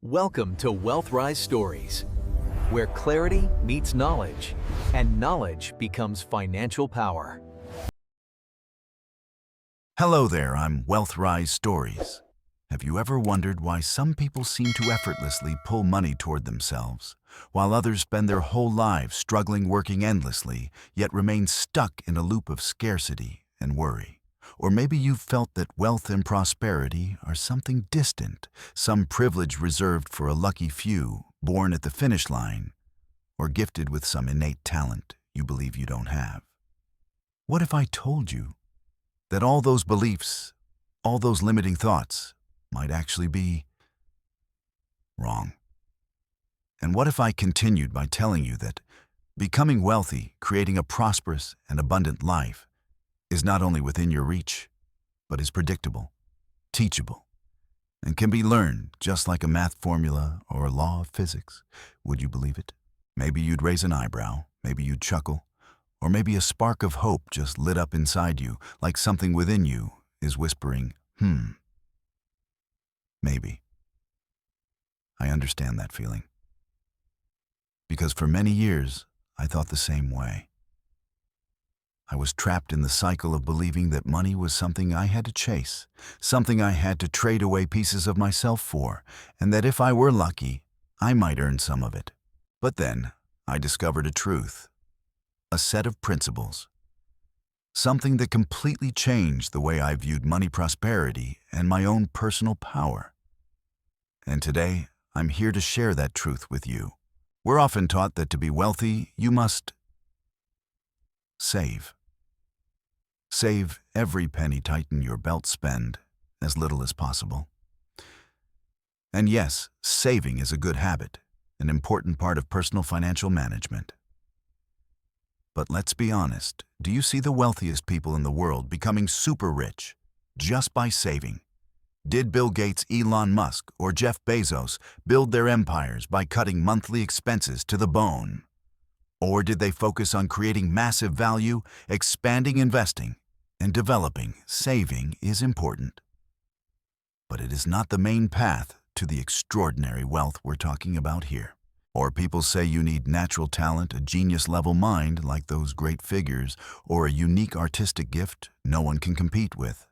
Welcome to WealthRise Stories, where clarity meets knowledge, and knowledge becomes financial power. Hello there, I'm WealthRise Stories. Have you ever wondered why some people seem to effortlessly pull money toward themselves, while others spend their whole lives struggling, working endlessly, yet remain stuck in a loop of scarcity and worry? Or maybe you've felt that wealth and prosperity are something distant, some privilege reserved for a lucky few, born at the finish line, or gifted with some innate talent you believe you don't have. What if I told you that all those beliefs, all those limiting thoughts, might actually be wrong? And what if I continued by telling you that becoming wealthy, creating a prosperous and abundant life, is not only within your reach, but is predictable, teachable, and can be learned just like a math formula or a law of physics? Would you believe it? Maybe you'd raise an eyebrow, maybe you'd chuckle, or maybe a spark of hope just lit up inside you, like something within you is whispering, maybe. I understand that feeling. Because for many years, I thought the same way. I was trapped in the cycle of believing that money was something I had to chase, something I had to trade away pieces of myself for, and that if I were lucky, I might earn some of it. But then, I discovered a truth, a set of principles, something that completely changed the way I viewed money, prosperity, and my own personal power. And today, I'm here to share that truth with you. We're often taught that to be wealthy, you must save. Save every penny, tighten your belt, spend as little as possible. And yes, saving is a good habit, an important part of personal financial management. But let's be honest, do you see the wealthiest people in the world becoming super rich just by saving? Did Bill Gates, Elon Musk, or Jeff Bezos build their empires by cutting monthly expenses to the bone? Or did they focus on creating massive value, expanding investing, and developing? Saving is important, but it is not the main path to the extraordinary wealth we're talking about here. Or people say you need natural talent, a genius-level mind like those great figures, or a unique artistic gift no one can compete with.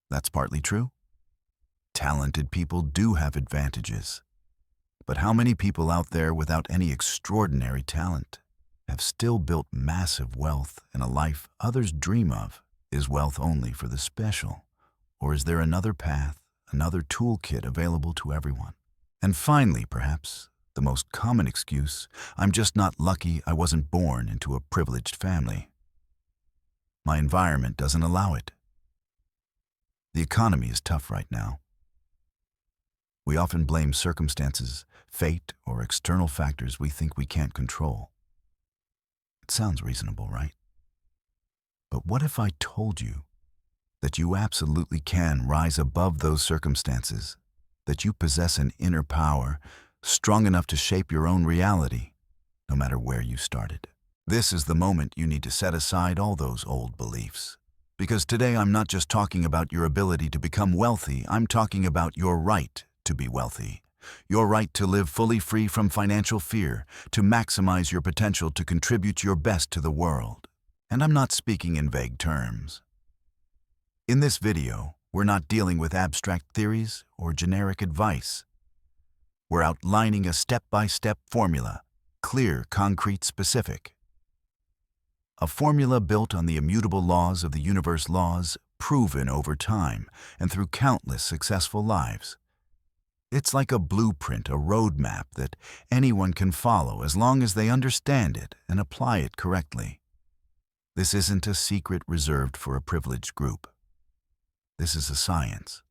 That's partly true. Talented people do have advantages. But how many people out there without any extraordinary talent have still built massive wealth and a life others dream of? Is wealth only for the special? Or is there another path, another toolkit available to everyone? And finally, perhaps, the most common excuse, I'm just not lucky, I wasn't born into a privileged family. My environment doesn't allow it. The economy is tough right now. We often blame circumstances, fate, or external factors we think we can't control. It sounds reasonable, right? But what if I told you that you absolutely can rise above those circumstances, that you possess an inner power strong enough to shape your own reality, no matter where you started? This is the moment you need to set aside all those old beliefs. Because today I'm not just talking about your ability to become wealthy, I'm talking about your right to be wealthy. Your right to live fully free from financial fear, to maximize your potential to contribute your best to the world. And I'm not speaking in vague terms. In this video, we're not dealing with abstract theories or generic advice. We're outlining a step-by-step formula, clear, concrete, specific. A formula built on the immutable laws of the universe, laws proven over time and through countless successful lives. It's like a blueprint, a roadmap that anyone can follow as long as they understand it and apply it correctly. This isn't a secret reserved for a privileged group. This is a science.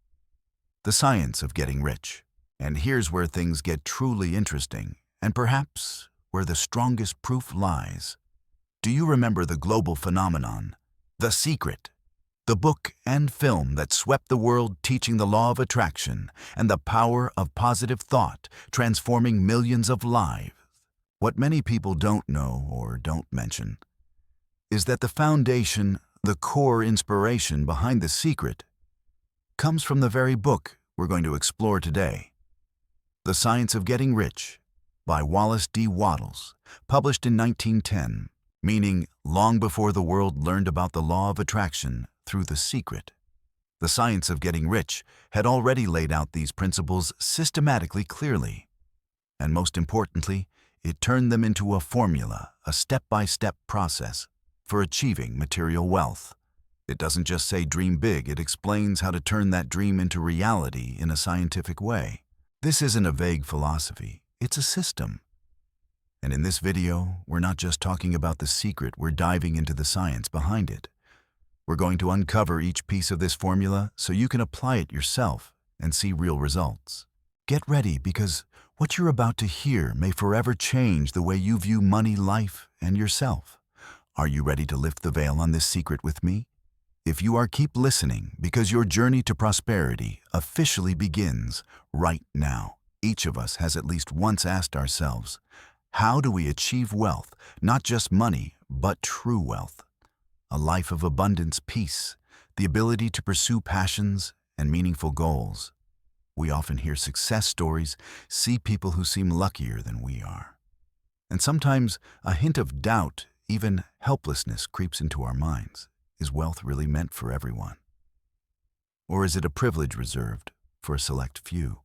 The science of getting rich. And here's where things get truly interesting, and perhaps where the strongest proof lies. Do you remember the global phenomenon, The Secret? The book and film that swept the world, teaching the law of attraction and the power of positive thought, transforming millions of lives. What many people don't know or don't mention is that the foundation, the core inspiration behind The Secret, comes from the very book we're going to explore today. The Science of Getting Rich by Wallace D. Wattles, published in 1910, meaning long before the world learned about the law of attraction through The Secret. The Science of Getting Rich had already laid out these principles systematically clearly, and most importantly, it turned them into a formula, a step-by-step process for achieving material wealth. It doesn't just say dream big, it explains how to turn that dream into reality in a scientific way. This isn't a vague philosophy, it's a system. And in this video, we're not just talking about the secret, we're diving into the science behind it. We're going to uncover each piece of this formula so you can apply it yourself and see real results. Get ready, because what you're about to hear may forever change the way you view money, life, and yourself. Are you ready to lift the veil on this secret with me? If you are, keep listening, because your journey to prosperity officially begins right now. Each of us has at least once asked ourselves, how do we achieve wealth, not just money, but true wealth? A life of abundance, peace, the ability to pursue passions and meaningful goals. We often hear success stories, see people who seem luckier than we are. And sometimes a hint of doubt, even helplessness, creeps into our minds. Is wealth really meant for everyone? Or is it a privilege reserved for a select few?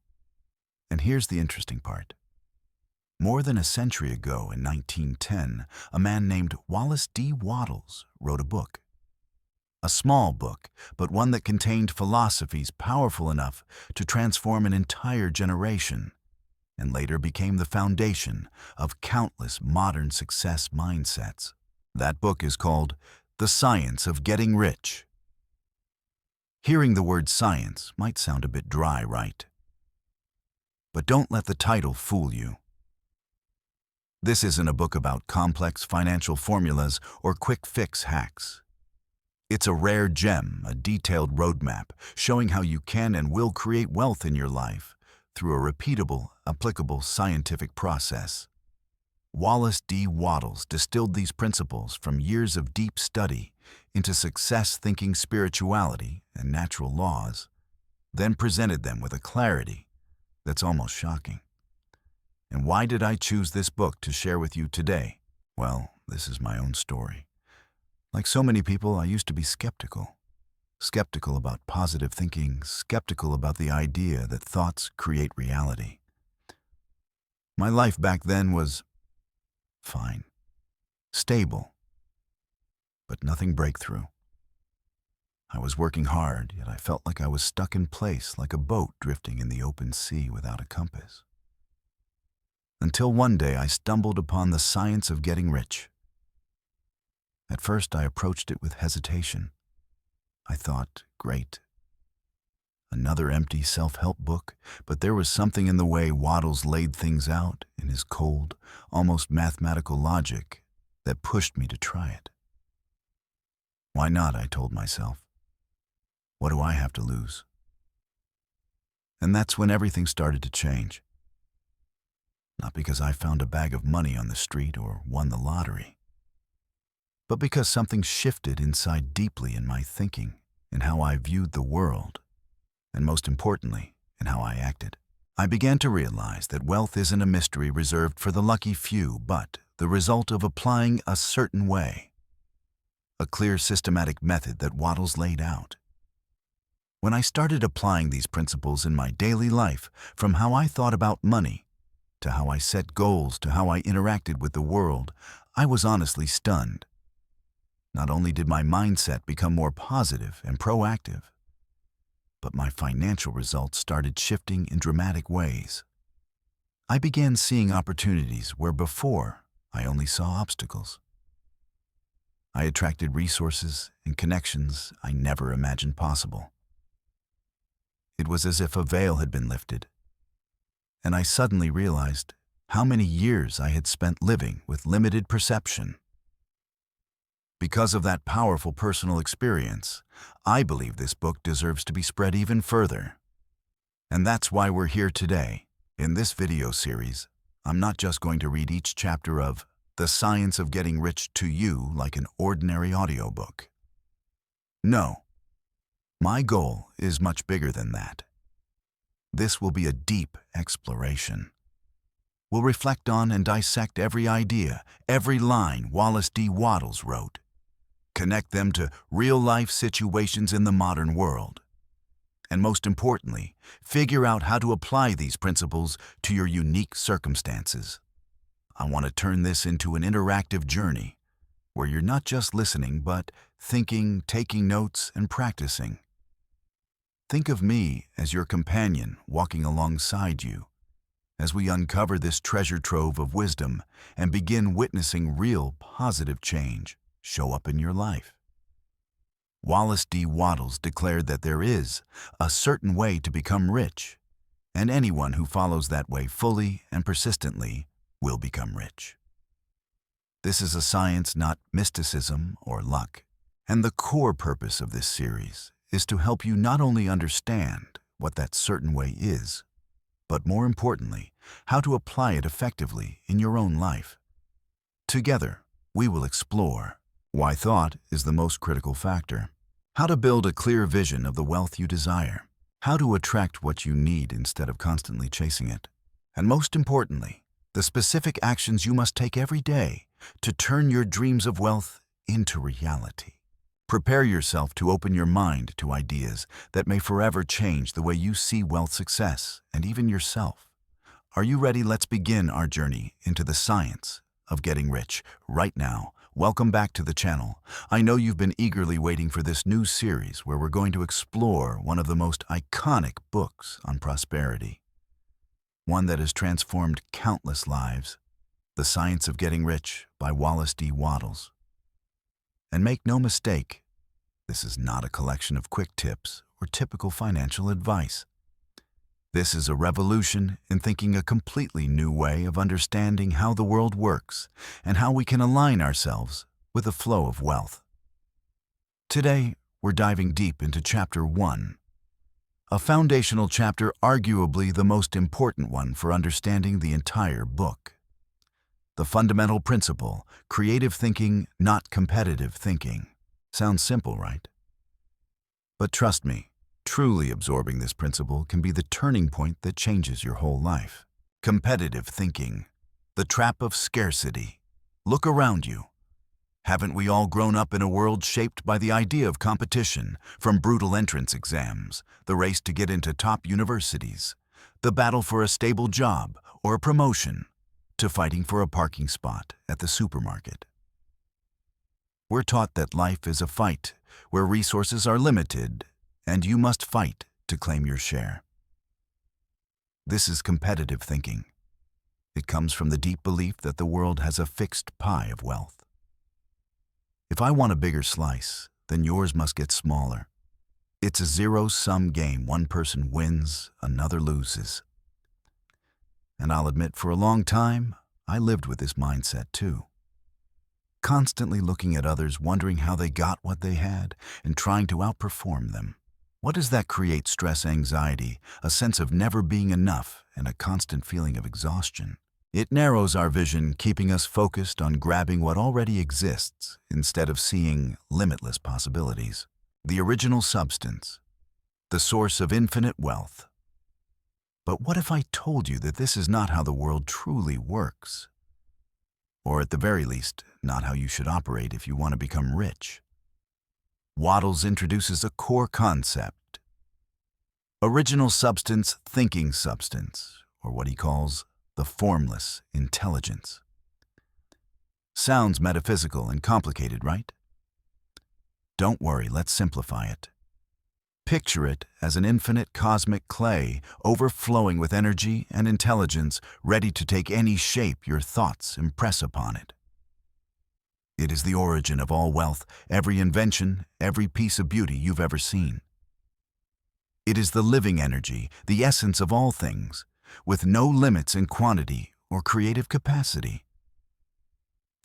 And here's the interesting part. More than a century ago, in 1910, a man named Wallace D. Wattles wrote a book. A small book, but one that contained philosophies powerful enough to transform an entire generation, and later became the foundation of countless modern success mindsets. That book is called The Science of Getting Rich. Hearing the word science might sound a bit dry, right? But don't let the title fool you. This isn't a book about complex financial formulas or quick-fix hacks. It's a rare gem, a detailed roadmap showing how you can and will create wealth in your life through a repeatable, applicable scientific process. Wallace D. Wattles distilled these principles from years of deep study into success-thinking spirituality and natural laws, then presented them with a clarity that's almost shocking. And why did I choose this book to share with you today? Well, this is my own story. Like so many people, I used to be skeptical. Skeptical about positive thinking, skeptical about the idea that thoughts create reality. My life back then was fine, stable, but nothing breakthrough. I was working hard, yet I felt like I was stuck in place, like a boat drifting in the open sea without a compass. Until one day I stumbled upon The Science of Getting Rich. At first I approached it with hesitation. I thought, great, another empty self-help book, but there was something in the way Wattles laid things out in his cold, almost mathematical logic that pushed me to try it. Why not, I told myself. What do I have to lose? And that's when everything started to change. Not because I found a bag of money on the street or won the lottery, but because something shifted inside deeply in my thinking, in how I viewed the world, and most importantly, in how I acted. I began to realize that wealth isn't a mystery reserved for the lucky few, but the result of applying a certain way, a clear systematic method that Wattles laid out. When I started applying these principles in my daily life, from how I thought about money, to how I set goals, to how I interacted with the world, I was honestly stunned. Not only did my mindset become more positive and proactive, but my financial results started shifting in dramatic ways. I began seeing opportunities where before I only saw obstacles. I attracted resources and connections I never imagined possible. It was as if a veil had been lifted, and I suddenly realized how many years I had spent living with limited perception. Because of that powerful personal experience, I believe this book deserves to be spread even further. And that's why we're here today. In this video series, I'm not just going to read each chapter of The Science of Getting Rich to you like an ordinary audiobook. No, my goal is much bigger than that. This will be a deep exploration. We'll reflect on and dissect every idea, every line Wallace D. Wattles wrote. Connect them to real-life situations in the modern world. And most importantly, figure out how to apply these principles to your unique circumstances. I want to turn this into an interactive journey where you're not just listening, but thinking, taking notes, and practicing. Think of me as your companion walking alongside you as we uncover this treasure trove of wisdom and begin witnessing real positive change show up in your life. Wallace D. Wattles declared that there is a certain way to become rich, and anyone who follows that way fully and persistently will become rich. This is a science, not mysticism or luck, and the core purpose of this series is to help you not only understand what that certain way is, but more importantly, how to apply it effectively in your own life. Together, we will explore why thought is the most critical factor, how to build a clear vision of the wealth you desire, how to attract what you need instead of constantly chasing it, and most importantly, the specific actions you must take every day to turn your dreams of wealth into reality. Prepare yourself to open your mind to ideas that may forever change the way you see wealth, success, and even yourself. Are you ready? Let's begin our journey into the science of getting rich right now. Welcome back to the channel. I know you've been eagerly waiting for this new series where we're going to explore one of the most iconic books on prosperity, one that has transformed countless lives, The Science of Getting Rich by Wallace D. Wattles. And make no mistake, this is not a collection of quick tips or typical financial advice. This is a revolution in thinking a completely new way of understanding how the world works and how we can align ourselves with the flow of wealth. Today, we're diving deep into Chapter 1, a foundational chapter, arguably the most important one for understanding the entire book. The fundamental principle, creative thinking, not competitive thinking. Sounds simple, right? But trust me, truly absorbing this principle can be the turning point that changes your whole life. Competitive thinking, the trap of scarcity. Look around you. Haven't we all grown up in a world shaped by the idea of competition, from brutal entrance exams, the race to get into top universities, the battle for a stable job or a promotion, to fighting for a parking spot at the supermarket? We're taught that life is a fight where resources are limited and you must fight to claim your share. This is competitive thinking. It comes from the deep belief that the world has a fixed pie of wealth. If I want a bigger slice, then yours must get smaller. It's a zero-sum game. One person wins, another loses. And I'll admit, for a long time, I lived with this mindset too. Constantly looking at others, wondering how they got what they had, and trying to outperform them. What does that create? Stress, anxiety, a sense of never being enough, and a constant feeling of exhaustion. It narrows our vision, keeping us focused on grabbing what already exists instead of seeing limitless possibilities. The original substance, the source of infinite wealth. But what if I told you that this is not how the world truly works? Or at the very least, not how you should operate if you want to become rich. Wattles introduces a core concept. Original substance, thinking substance, or what he calls the formless intelligence. Sounds metaphysical and complicated, right? Don't worry, let's simplify it. Picture it as an infinite cosmic clay, overflowing with energy and intelligence, ready to take any shape your thoughts impress upon it. It is the origin of all wealth, every invention, every piece of beauty you've ever seen. It is the living energy, the essence of all things, with no limits in quantity or creative capacity.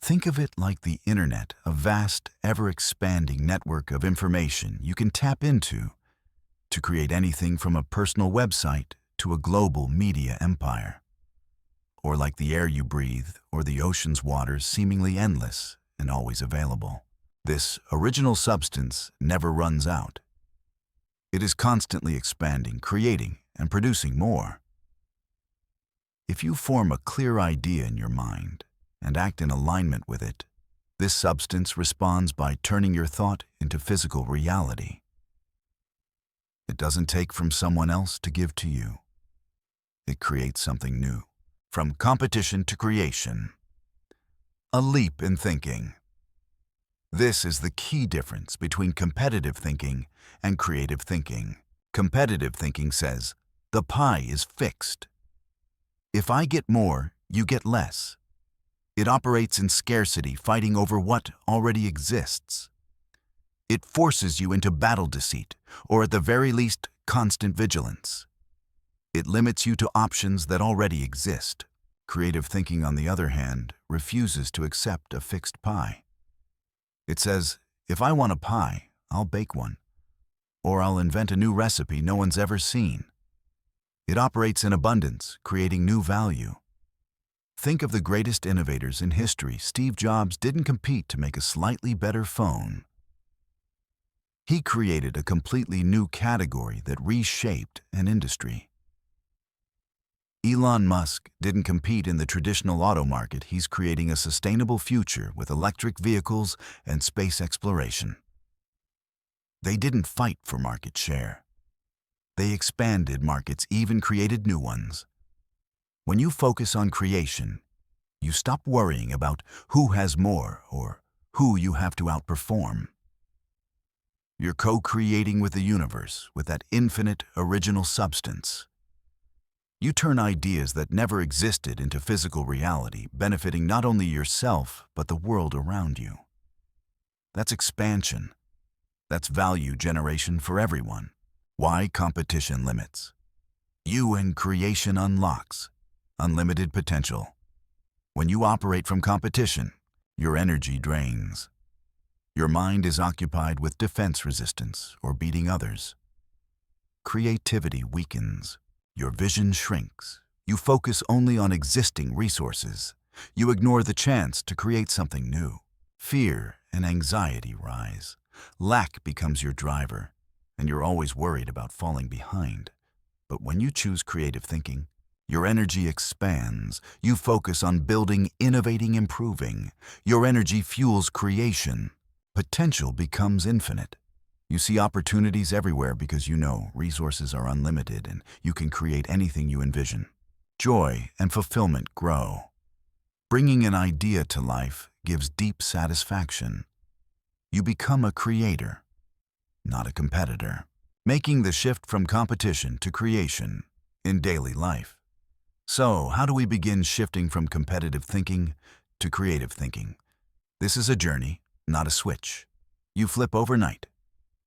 Think of it like the internet, a vast, ever-expanding network of information you can tap into to create anything from a personal website to a global media empire. Or like the air you breathe or the ocean's waters, seemingly endless and always available. This original substance never runs out. It is constantly expanding, creating, and producing more. If you form a clear idea in your mind and act in alignment with it, this substance responds by turning your thought into physical reality. It doesn't take from someone else to give to you. It creates something new. From competition to creation. A leap in thinking. This is the key difference between competitive thinking and creative thinking. Competitive thinking says, the pie is fixed. If I get more, you get less. It operates in scarcity, fighting over what already exists. It forces you into battle deceit, or at the very least, constant vigilance. It limits you to options that already exist. Creative thinking, on the other hand, refuses to accept a fixed pie. It says, if I want a pie, I'll bake one. Or I'll invent a new recipe no one's ever seen. It operates in abundance, creating new value. Think of the greatest innovators in history. Steve Jobs didn't compete to make a slightly better phone. He created a completely new category that reshaped an industry. Elon Musk didn't compete in the traditional auto market. He's creating a sustainable future with electric vehicles and space exploration. They didn't fight for market share. They expanded markets, even created new ones. When you focus on creation, you stop worrying about who has more or who you have to outperform. You're co-creating with the universe, with that infinite original substance. You turn ideas that never existed into physical reality, benefiting not only yourself, but the world around you. That's expansion. That's value generation for everyone. Why competition limits? You and creation unlocks unlimited potential. When you operate from competition, your energy drains. Your mind is occupied with defense resistance or beating others. Creativity weakens. Your vision shrinks. You focus only on existing resources. You ignore the chance to create something new. Fear and anxiety rise. Lack becomes your driver, and you're always worried about falling behind. But when you choose creative thinking, your energy expands. You focus on building, innovating, improving. Your energy fuels creation. Potential becomes infinite. You see opportunities everywhere because you know resources are unlimited and you can create anything you envision. Joy and fulfillment grow. Bringing an idea to life gives deep satisfaction. You become a creator, not a competitor, making the shift from competition to creation in daily life. So, how do we begin shifting from competitive thinking to creative thinking? This is a journey, not a switch. You flip overnight.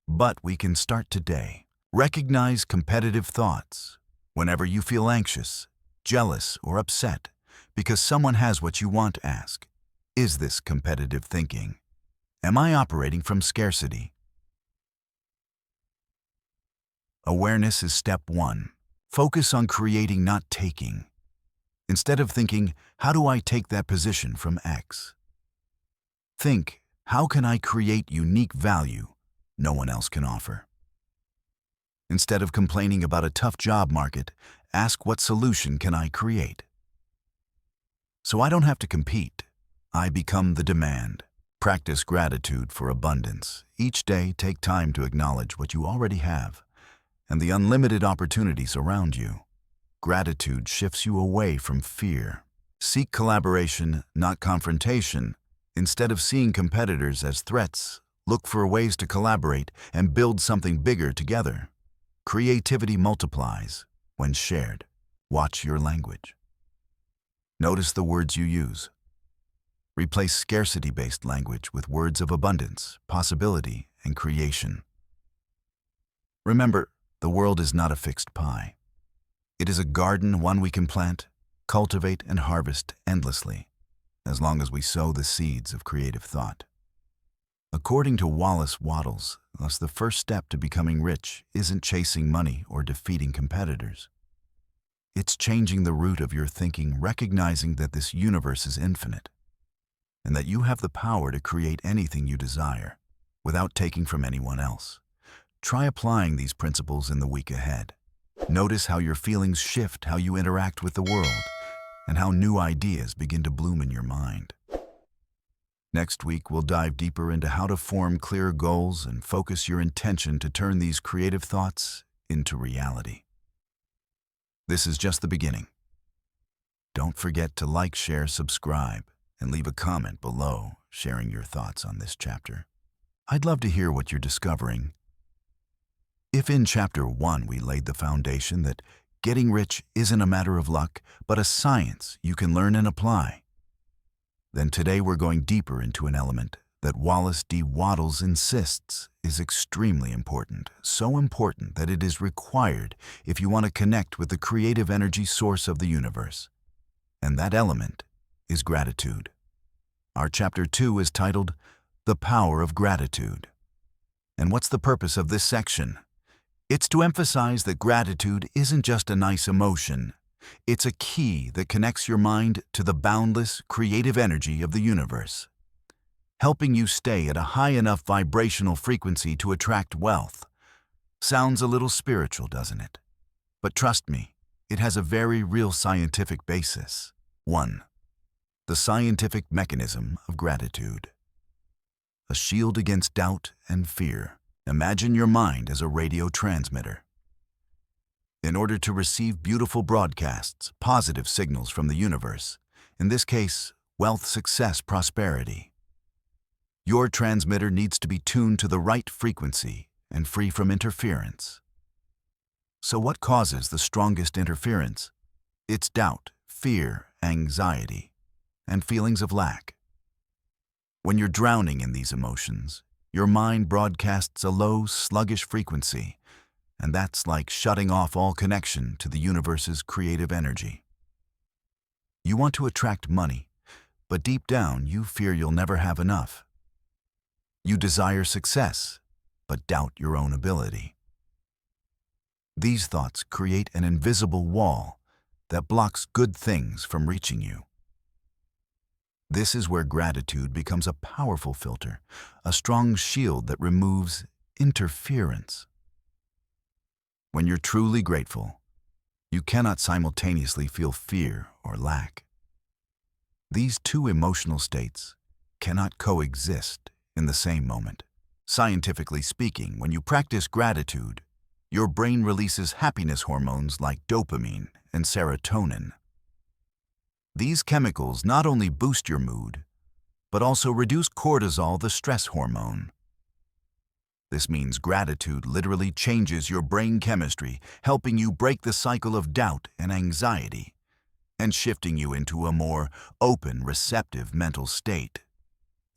But we can start today. Recognize competitive thoughts. Whenever you feel anxious, jealous, or upset because someone has what you want, ask, is this competitive thinking? Am I operating from scarcity? Awareness is step one. Focus on creating, not taking. Instead of thinking, how do I take that position from X? Think, how can I create unique value no one else can offer? Instead of complaining about a tough job market, ask, what solution can I create? So I don't have to compete. I become the demand. Practice gratitude for abundance. Each day, take time to acknowledge what you already have and the unlimited opportunities around you. Gratitude shifts you away from fear. Seek collaboration, not confrontation. Instead of seeing competitors as threats, look for ways to collaborate and build something bigger together. Creativity multiplies when shared. Watch your language. Notice the words you use. Replace scarcity-based language with words of abundance, possibility, and creation. Remember, the world is not a fixed pie. It is a garden, one we can plant, cultivate, and harvest endlessly, as long as we sow the seeds of creative thought. According to Wattles, thus the first step to becoming rich isn't chasing money or defeating competitors. It's changing the root of your thinking, recognizing that this universe is infinite, and that you have the power to create anything you desire without taking from anyone else. Try applying these principles in the week ahead. Notice how your feelings shift, how you interact with the world, and how new ideas begin to bloom in your mind. Next week, we'll dive deeper into how to form clear goals and focus your intention to turn these creative thoughts into reality. This is just the beginning. Don't forget to like, share, subscribe, and leave a comment below sharing your thoughts on this chapter. I'd love to hear what you're discovering. If in Chapter 1 we laid the foundation that getting rich isn't a matter of luck, but a science you can learn and apply, then today we're going deeper into an element that Wallace D. Wattles insists is extremely important, so important that it is required if you want to connect with the creative energy source of the universe. And that element is gratitude. Our Chapter 2 is titled, The Power of Gratitude. And what's the purpose of this section? It's to emphasize that gratitude isn't just a nice emotion. It's a key that connects your mind to the boundless, creative energy of the universe, helping you stay at a high enough vibrational frequency to attract wealth. Sounds a little spiritual, doesn't it? But trust me, it has a very real scientific basis. 1. The scientific mechanism of gratitude. A shield against doubt and fear. Imagine your mind as a radio transmitter. In order to receive beautiful broadcasts, positive signals from the universe, in this case, wealth, success, prosperity, your transmitter needs to be tuned to the right frequency and free from interference. So what causes the strongest interference? It's doubt, fear, anxiety, and feelings of lack. When you're drowning in these emotions, your mind broadcasts a low, sluggish frequency, and that's like shutting off all connection to the universe's creative energy. You want to attract money, but deep down you fear you'll never have enough. You desire success, but doubt your own ability. These thoughts create an invisible wall that blocks good things from reaching you. This is where gratitude becomes a powerful filter, a strong shield that removes interference. When you're truly grateful, you cannot simultaneously feel fear or lack. These two emotional states cannot coexist in the same moment. Scientifically speaking, when you practice gratitude, your brain releases happiness hormones like dopamine and serotonin. These chemicals not only boost your mood, but also reduce cortisol, the stress hormone. This means gratitude literally changes your brain chemistry, helping you break the cycle of doubt and anxiety, and shifting you into a more open, receptive mental state.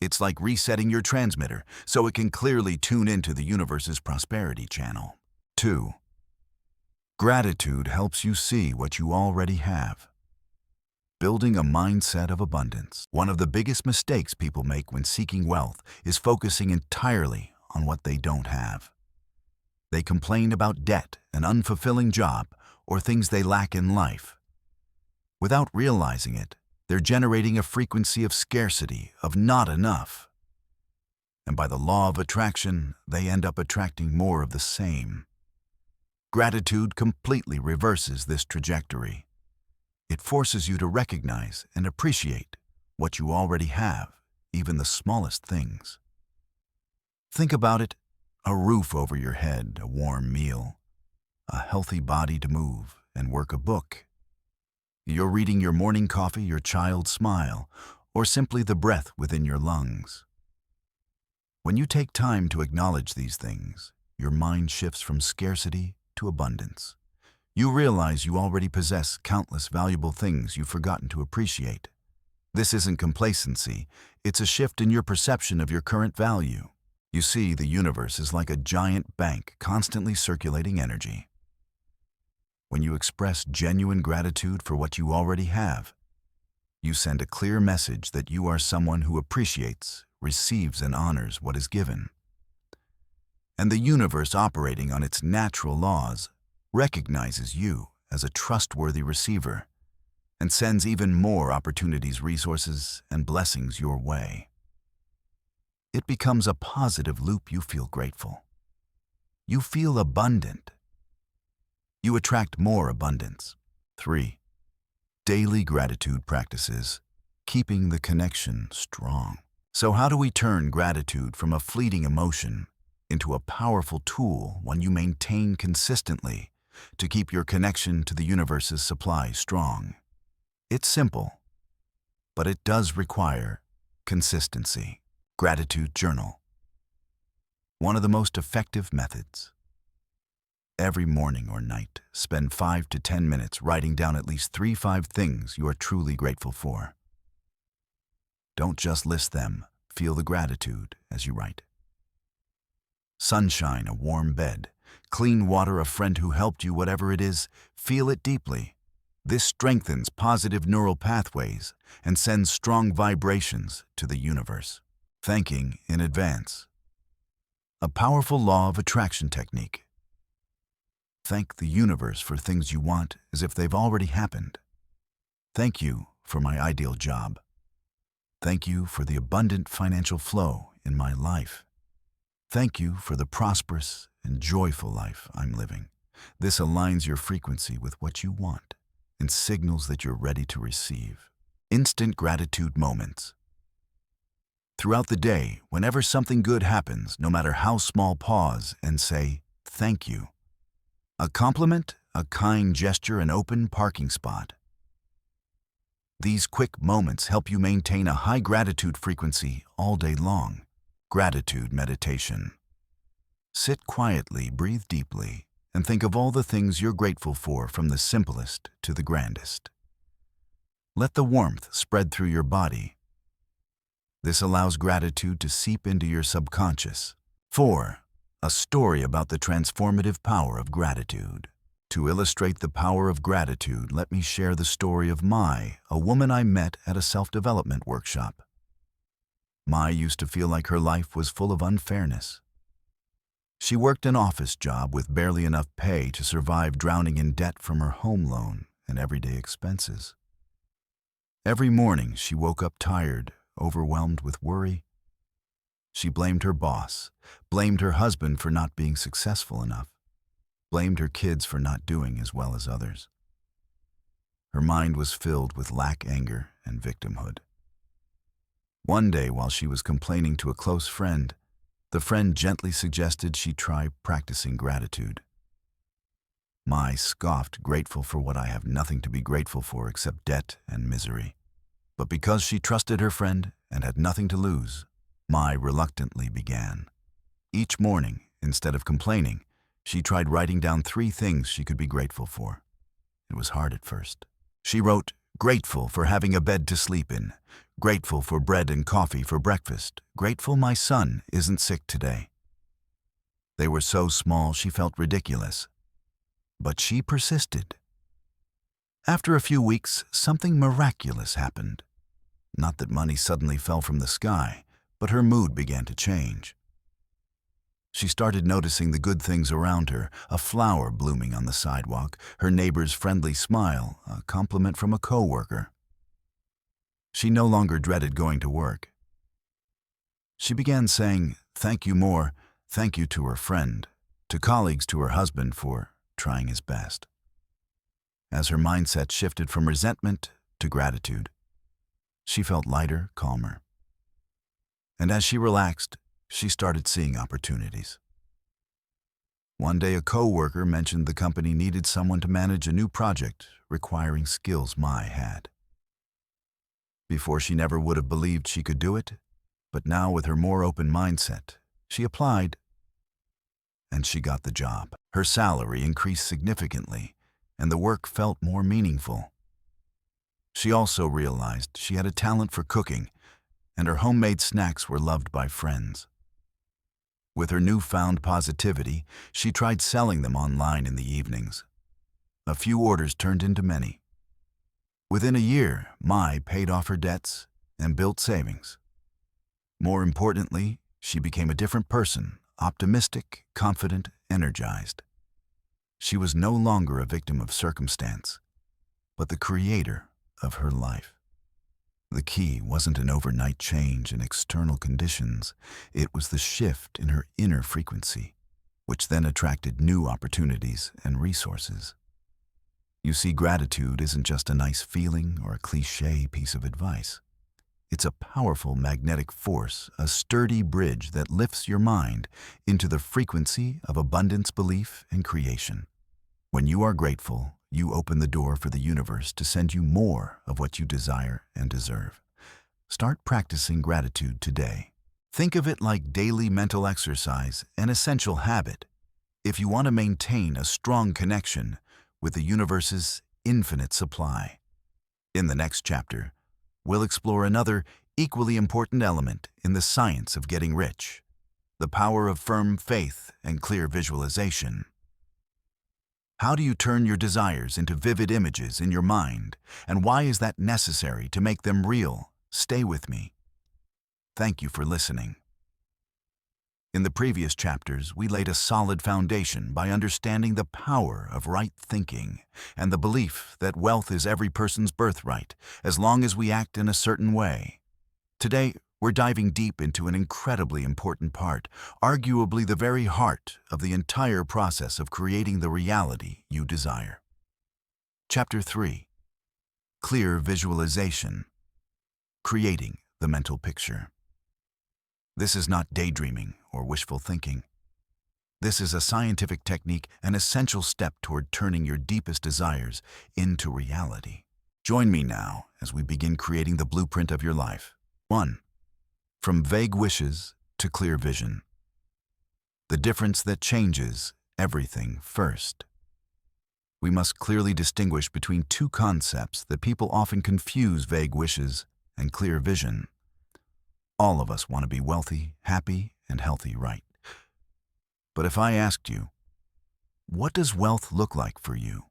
It's like resetting your transmitter so it can clearly tune into the universe's prosperity channel. 2. Gratitude helps you see what you already have. Building a mindset of abundance. One of the biggest mistakes people make when seeking wealth is focusing entirely on what they don't have. They complain about debt, an unfulfilling job, or things they lack in life. Without realizing it, they're generating a frequency of scarcity, of not enough. And by the law of attraction, they end up attracting more of the same. Gratitude completely reverses this trajectory. It forces you to recognize and appreciate what you already have, even the smallest things. Think about it: a roof over your head, a warm meal, a healthy body to move and work a book. You're reading your morning coffee, your child's smile, or simply the breath within your lungs. When you take time to acknowledge these things, your mind shifts from scarcity to abundance. You realize you already possess countless valuable things you've forgotten to appreciate. This isn't complacency, it's a shift in your perception of your current value. You see, the universe is like a giant bank constantly circulating energy. When you express genuine gratitude for what you already have, you send a clear message that you are someone who appreciates, receives, and honors what is given. And the universe, operating on its natural laws, recognizes you as a trustworthy receiver and sends even more opportunities, resources, and blessings your way. It becomes a positive loop. You feel grateful. You feel abundant. You attract more abundance. 3. Daily gratitude practices, keeping the connection strong. So how do we turn gratitude from a fleeting emotion into a powerful tool, one you maintain consistently to keep your connection to the universe's supply strong? It's simple, but it does require consistency. Gratitude journal. One of the most effective methods. Every morning or night, spend 5 to 10 minutes writing down at least 5 things you are truly grateful for. Don't just list them, feel the gratitude as you write. Sunshine, a warm bed, clean water, a friend who helped you, whatever it is, feel it deeply. This strengthens positive neural pathways and sends strong vibrations to the universe. Thanking in advance. A powerful law of attraction technique. Thank the universe for things you want as if they've already happened. Thank you for my ideal job. Thank you for the abundant financial flow in my life. Thank you for the prosperous and joyful life I'm living. This aligns your frequency with what you want and signals that you're ready to receive. Instant gratitude moments. Throughout the day, whenever something good happens, no matter how small, pause and say, thank you. A compliment, a kind gesture, an open parking spot. These quick moments help you maintain a high gratitude frequency all day long. Gratitude meditation. Sit quietly, breathe deeply, and think of all the things you're grateful for, from the simplest to the grandest. Let the warmth spread through your body. This allows gratitude to seep into your subconscious. 4. A story about the transformative power of gratitude. To illustrate the power of gratitude, let me share the story of Mai, a woman I met at a self-development workshop. Mai used to feel like her life was full of unfairness. She worked an office job with barely enough pay to survive, drowning in debt from her home loan and everyday expenses. Every morning she woke up tired, overwhelmed with worry. She blamed her boss, blamed her husband for not being successful enough, blamed her kids for not doing as well as others. Her mind was filled with lack, anger, and victimhood. One day, while she was complaining to a close friend, the friend gently suggested she try practicing gratitude. Mai scoffed, grateful for what? I have nothing to be grateful for except debt and misery. But because she trusted her friend and had nothing to lose, Mai reluctantly began. Each morning, instead of complaining, she tried writing down 3 things she could be grateful for. It was hard at first. She wrote, grateful for having a bed to sleep in, grateful for bread and coffee for breakfast, grateful my son isn't sick today. They were so small she felt ridiculous. But she persisted. After a few weeks, something miraculous happened. Not that money suddenly fell from the sky, but her mood began to change. She started noticing the good things around her, a flower blooming on the sidewalk, her neighbor's friendly smile, a compliment from a coworker. She no longer dreaded going to work. She began saying thank you more, thank you to her friend, to colleagues, to her husband for trying his best. As her mindset shifted from resentment to gratitude, she felt lighter, calmer. And as she relaxed, she started seeing opportunities. One day, a coworker mentioned the company needed someone to manage a new project requiring skills Mai had. Before, she never would have believed she could do it, but now, with her more open mindset, she applied, and she got the job. Her salary increased significantly, and the work felt more meaningful. She also realized she had a talent for cooking, and her homemade snacks were loved by friends. With her newfound positivity, she tried selling them online in the evenings. A few orders turned into many. Within a year, Mai paid off her debts and built savings. More importantly, she became a different person, optimistic, confident, energized. She was no longer a victim of circumstance, but the creator of her life. The key wasn't an overnight change in external conditions. It was the shift in her inner frequency. which then attracted new opportunities and resources. You see, gratitude isn't just a nice feeling or a cliché piece of advice. It's a powerful magnetic force, a sturdy bridge that lifts your mind into the frequency of abundance belief and creation. When you are grateful, you open the door for the universe to send you more of what you desire and deserve. Start practicing gratitude today. Think of it like daily mental exercise, an essential habit, if you want to maintain a strong connection with the universe's infinite supply. In the next chapter, we'll explore another equally important element in the science of getting rich: the power of firm faith and clear visualization. How do you turn your desires into vivid images in your mind, and why is that necessary to make them real? Stay with me. Thank you for listening. In the previous chapters, we laid a solid foundation by understanding the power of right thinking and the belief that wealth is every person's birthright, as long as we act in a certain way. Today, we're diving deep into an incredibly important part, arguably the very heart of the entire process of creating the reality you desire. Chapter 3. Clear Visualization. Creating the mental picture. This is not daydreaming or wishful thinking. This is a scientific technique, an essential step toward turning your deepest desires into reality. Join me now as we begin creating the blueprint of your life. 1. From vague wishes to clear vision. The difference that changes everything. First, we must clearly distinguish between two concepts that people often confuse: vague wishes and clear vision. All of us want to be wealthy, happy, and healthy, right? But if I asked you, what does wealth look like for you?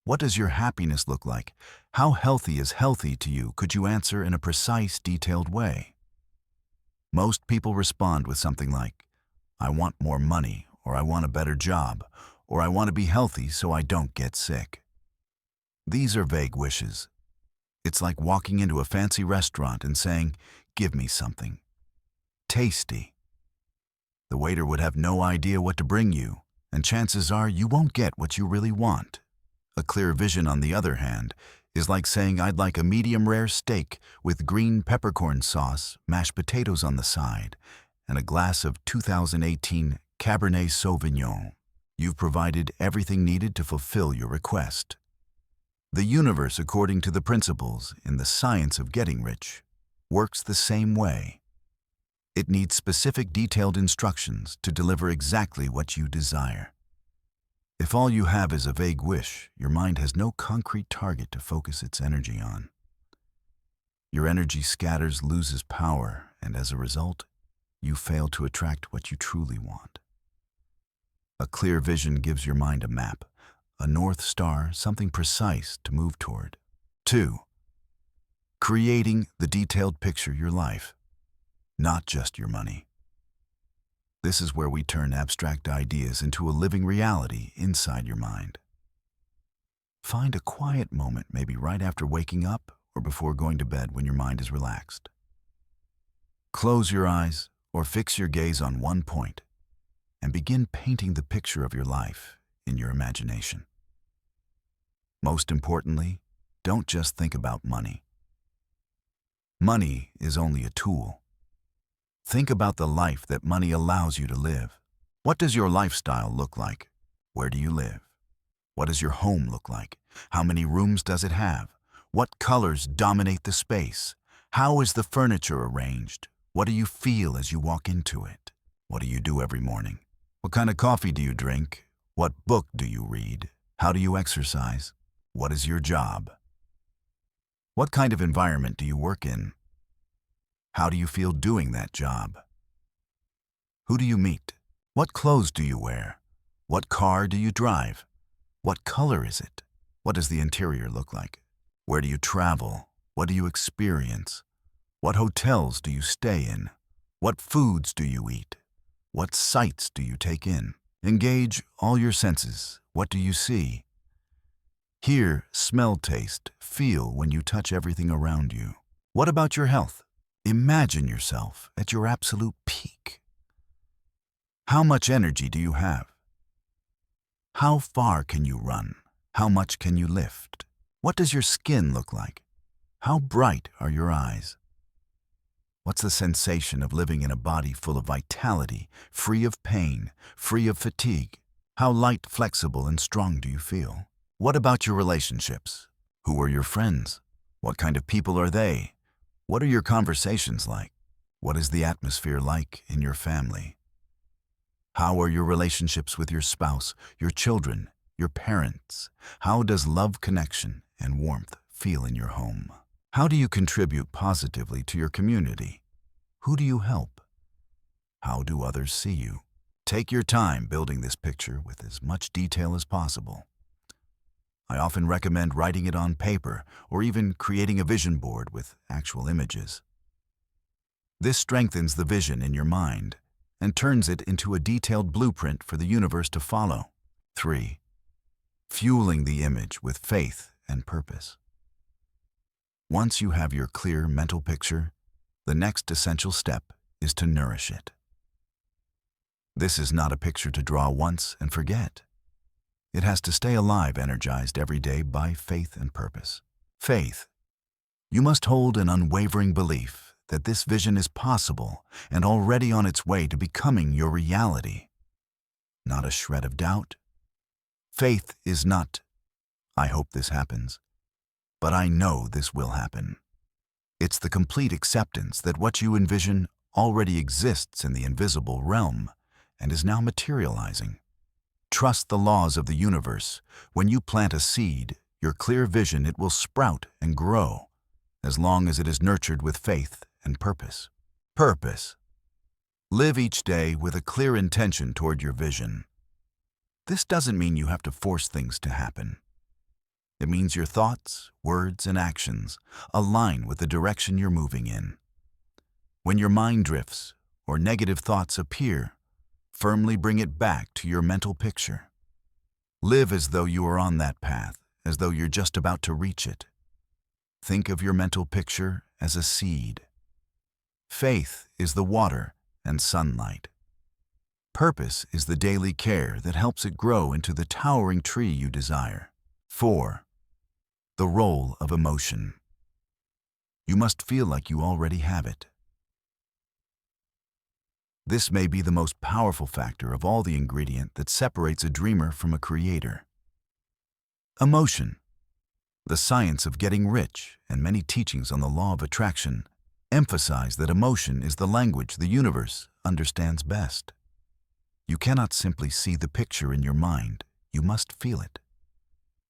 What does your happiness look like? How healthy is healthy to you? Could you answer in a precise, detailed way? Most people respond with something like, I want more money, or I want a better job, or I want to be healthy so I don't get sick. These are vague wishes. It's like walking into a fancy restaurant and saying, give me something tasty. The waiter would have no idea what to bring you, and chances are you won't get what you really want. A clear vision, on the other hand, is like saying, I'd like a medium-rare steak with green peppercorn sauce, mashed potatoes on the side, and a glass of 2018 Cabernet Sauvignon. You've provided everything needed to fulfill your request. The universe, according to the principles in the science of getting rich, works the same way. It needs specific, detailed instructions to deliver exactly what you desire. If all you have is a vague wish, your mind has no concrete target to focus its energy on. Your energy scatters, loses power, and as a result, you fail to attract what you truly want. A clear vision gives your mind a map, a north star, something precise to move toward. 2. Creating the detailed picture your life, not just your money. This is where we turn abstract ideas into a living reality inside your mind. Find a quiet moment, maybe right after waking up or before going to bed, when your mind is relaxed. Close your eyes or fix your gaze on one point and begin painting the picture of your life in your imagination. Most importantly, don't just think about money. Money is only a tool. Think about the life that money allows you to live. What does your lifestyle look like? Where do you live? What does your home look like? How many rooms does it have? What colors dominate the space? How is the furniture arranged? What do you feel as you walk into it? What do you do every morning? What kind of coffee do you drink? What book do you read? How do you exercise? What is your job? What kind of environment do you work in? How do you feel doing that job? Who do you meet? What clothes do you wear? What car do you drive? What color is it? What does the interior look like? Where do you travel? What do you experience? What hotels do you stay in? What foods do you eat? What sights do you take in? Engage all your senses. What do you see? Hear, smell, taste, feel when you touch everything around you. What about your health? Imagine yourself at your absolute peak. How much energy do you have? How far can you run? How much can you lift? What does your skin look like? How bright are your eyes? What's the sensation of living in a body full of vitality, free of pain, free of fatigue? How light, flexible, and strong do you feel? What about your relationships? Who are your friends? What kind of people are they? What are your conversations like? What is the atmosphere like in your family? How are your relationships with your spouse, your children, your parents? How does love, connection, and warmth feel in your home? How do you contribute positively to your community? Who do you help? How do others see you? Take your time building this picture with as much detail as possible. I often recommend writing it on paper or even creating a vision board with actual images. This strengthens the vision in your mind and turns it into a detailed blueprint for the universe to follow. 3. Fueling the image with faith and purpose. Once you have your clear mental picture, the next essential step is to nourish it. This is not a picture to draw once and forget. It has to stay alive, energized every day by faith and purpose. Faith. You must hold an unwavering belief that this vision is possible and already on its way to becoming your reality. Not a shred of doubt. Faith is not, "I hope this happens," but "I know this will happen." It's the complete acceptance that what you envision already exists in the invisible realm and is now materializing. Trust the laws of the universe. When you plant a seed, your clear vision, it will sprout and grow, as long as it is nurtured with faith and purpose. Purpose. Live each day with a clear intention toward your vision. This doesn't mean you have to force things to happen. It means your thoughts, words, and actions align with the direction you're moving in. When your mind drifts or negative thoughts appear, firmly bring it back to your mental picture. Live as though you are on that path, as though you're just about to reach it. Think of your mental picture as a seed. Faith is the water and sunlight. Purpose is the daily care that helps it grow into the towering tree you desire. 4. The role of emotion. You must feel like you already have it. This may be the most powerful factor of all the ingredient that separates a dreamer from a creator. Emotion. The science of getting rich and many teachings on the law of attraction emphasize that emotion is the language the universe understands best. You cannot simply see the picture in your mind. You must feel it.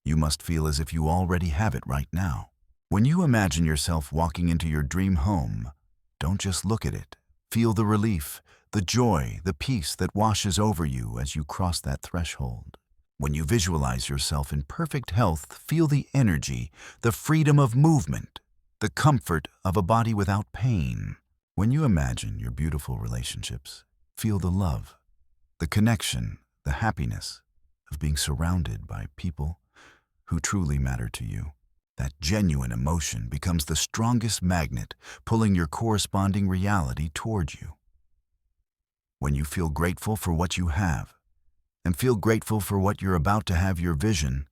You must feel as if you already have it right now. When you imagine yourself walking into your dream home, don't just look at it. Feel the relief, the joy, the peace that washes over you as you cross that threshold. When you visualize yourself in perfect health, feel the energy, the freedom of movement, the comfort of a body without pain. When you imagine your beautiful relationships, feel the love, the connection, the happiness of being surrounded by people who truly matter to you. That genuine emotion becomes the strongest magnet, pulling your corresponding reality towards you. When you feel grateful for what you have and feel grateful for what you're about to have, your vision,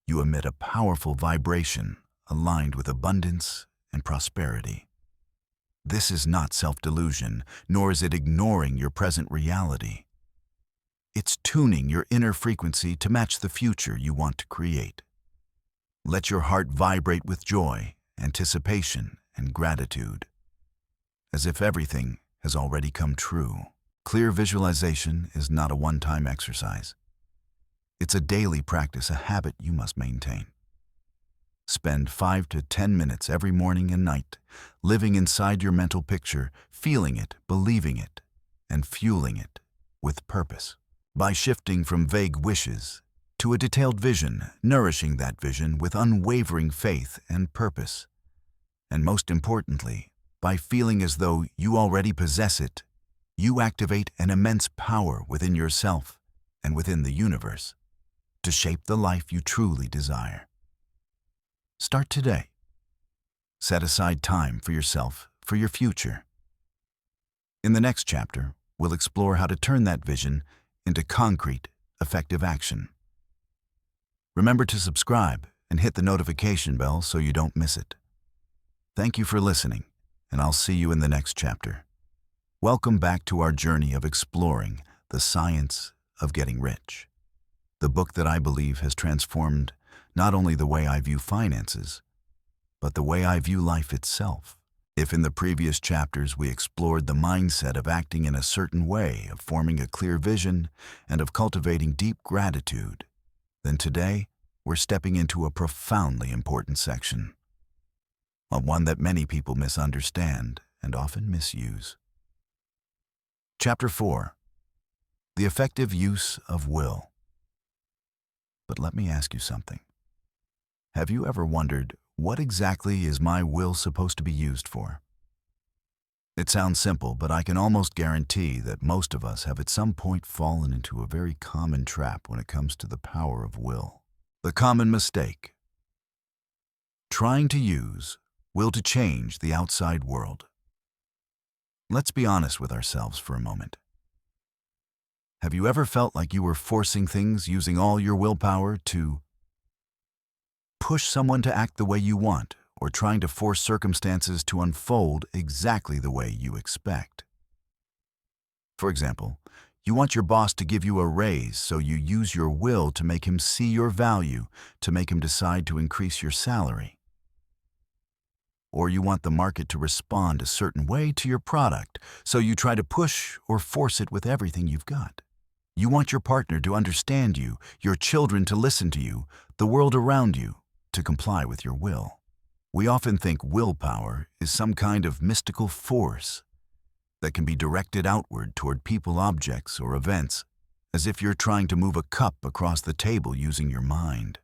you emit a powerful vibration aligned with abundance and prosperity. This is not self-delusion, nor is it ignoring your present reality. It's tuning your inner frequency to match the future you want to create. Let your heart vibrate with joy, anticipation, and gratitude, as if everything has already come true. Clear visualization is not a one-time exercise. It's a daily practice, a habit you must maintain. Spend 5 to 10 minutes every morning and night, living inside your mental picture, feeling it, believing it, and fueling it with purpose. By shifting from vague wishes to a detailed vision, nourishing that vision with unwavering faith and purpose, and most importantly, by feeling as though you already possess it, you activate an immense power within yourself and within the universe to shape the life you truly desire. Start today. Set aside time for yourself, for your future. In the next chapter, we'll explore how to turn that vision into concrete, effective action. Remember to subscribe and hit the notification bell so you don't miss it. Thank you for listening, and I'll see you in the next chapter. Welcome back to our journey of exploring the science of getting rich, the book that I believe has transformed not only the way I view finances, but the way I view life itself. If in the previous chapters we explored the mindset of acting in a certain way, of forming a clear vision, and of cultivating deep gratitude, then today we're stepping into a profoundly important section, one that many people misunderstand and often misuse. Chapter 4. The Effective Use of Will. But let me ask you something. Have you ever wondered, what exactly is my will supposed to be used for? It sounds simple, but I can almost guarantee that most of us have at some point fallen into a very common trap when it comes to the power of will. The common mistake: trying to use will to change the outside world. Let's be honest with ourselves for a moment. Have you ever felt like you were forcing things using all your willpower to push someone to act the way you want, or trying to force circumstances to unfold exactly the way you expect? For example, you want your boss to give you a raise, so you use your will to make him see your value, to make him decide to increase your salary. Or you want the market to respond a certain way to your product, so you try to push or force it with everything you've got. You want your partner to understand you, your children to listen to you, the world around you to comply with your will. We often think willpower is some kind of mystical force that can be directed outward toward people, objects, or events, as if you're trying to move a cup across the table using your mind.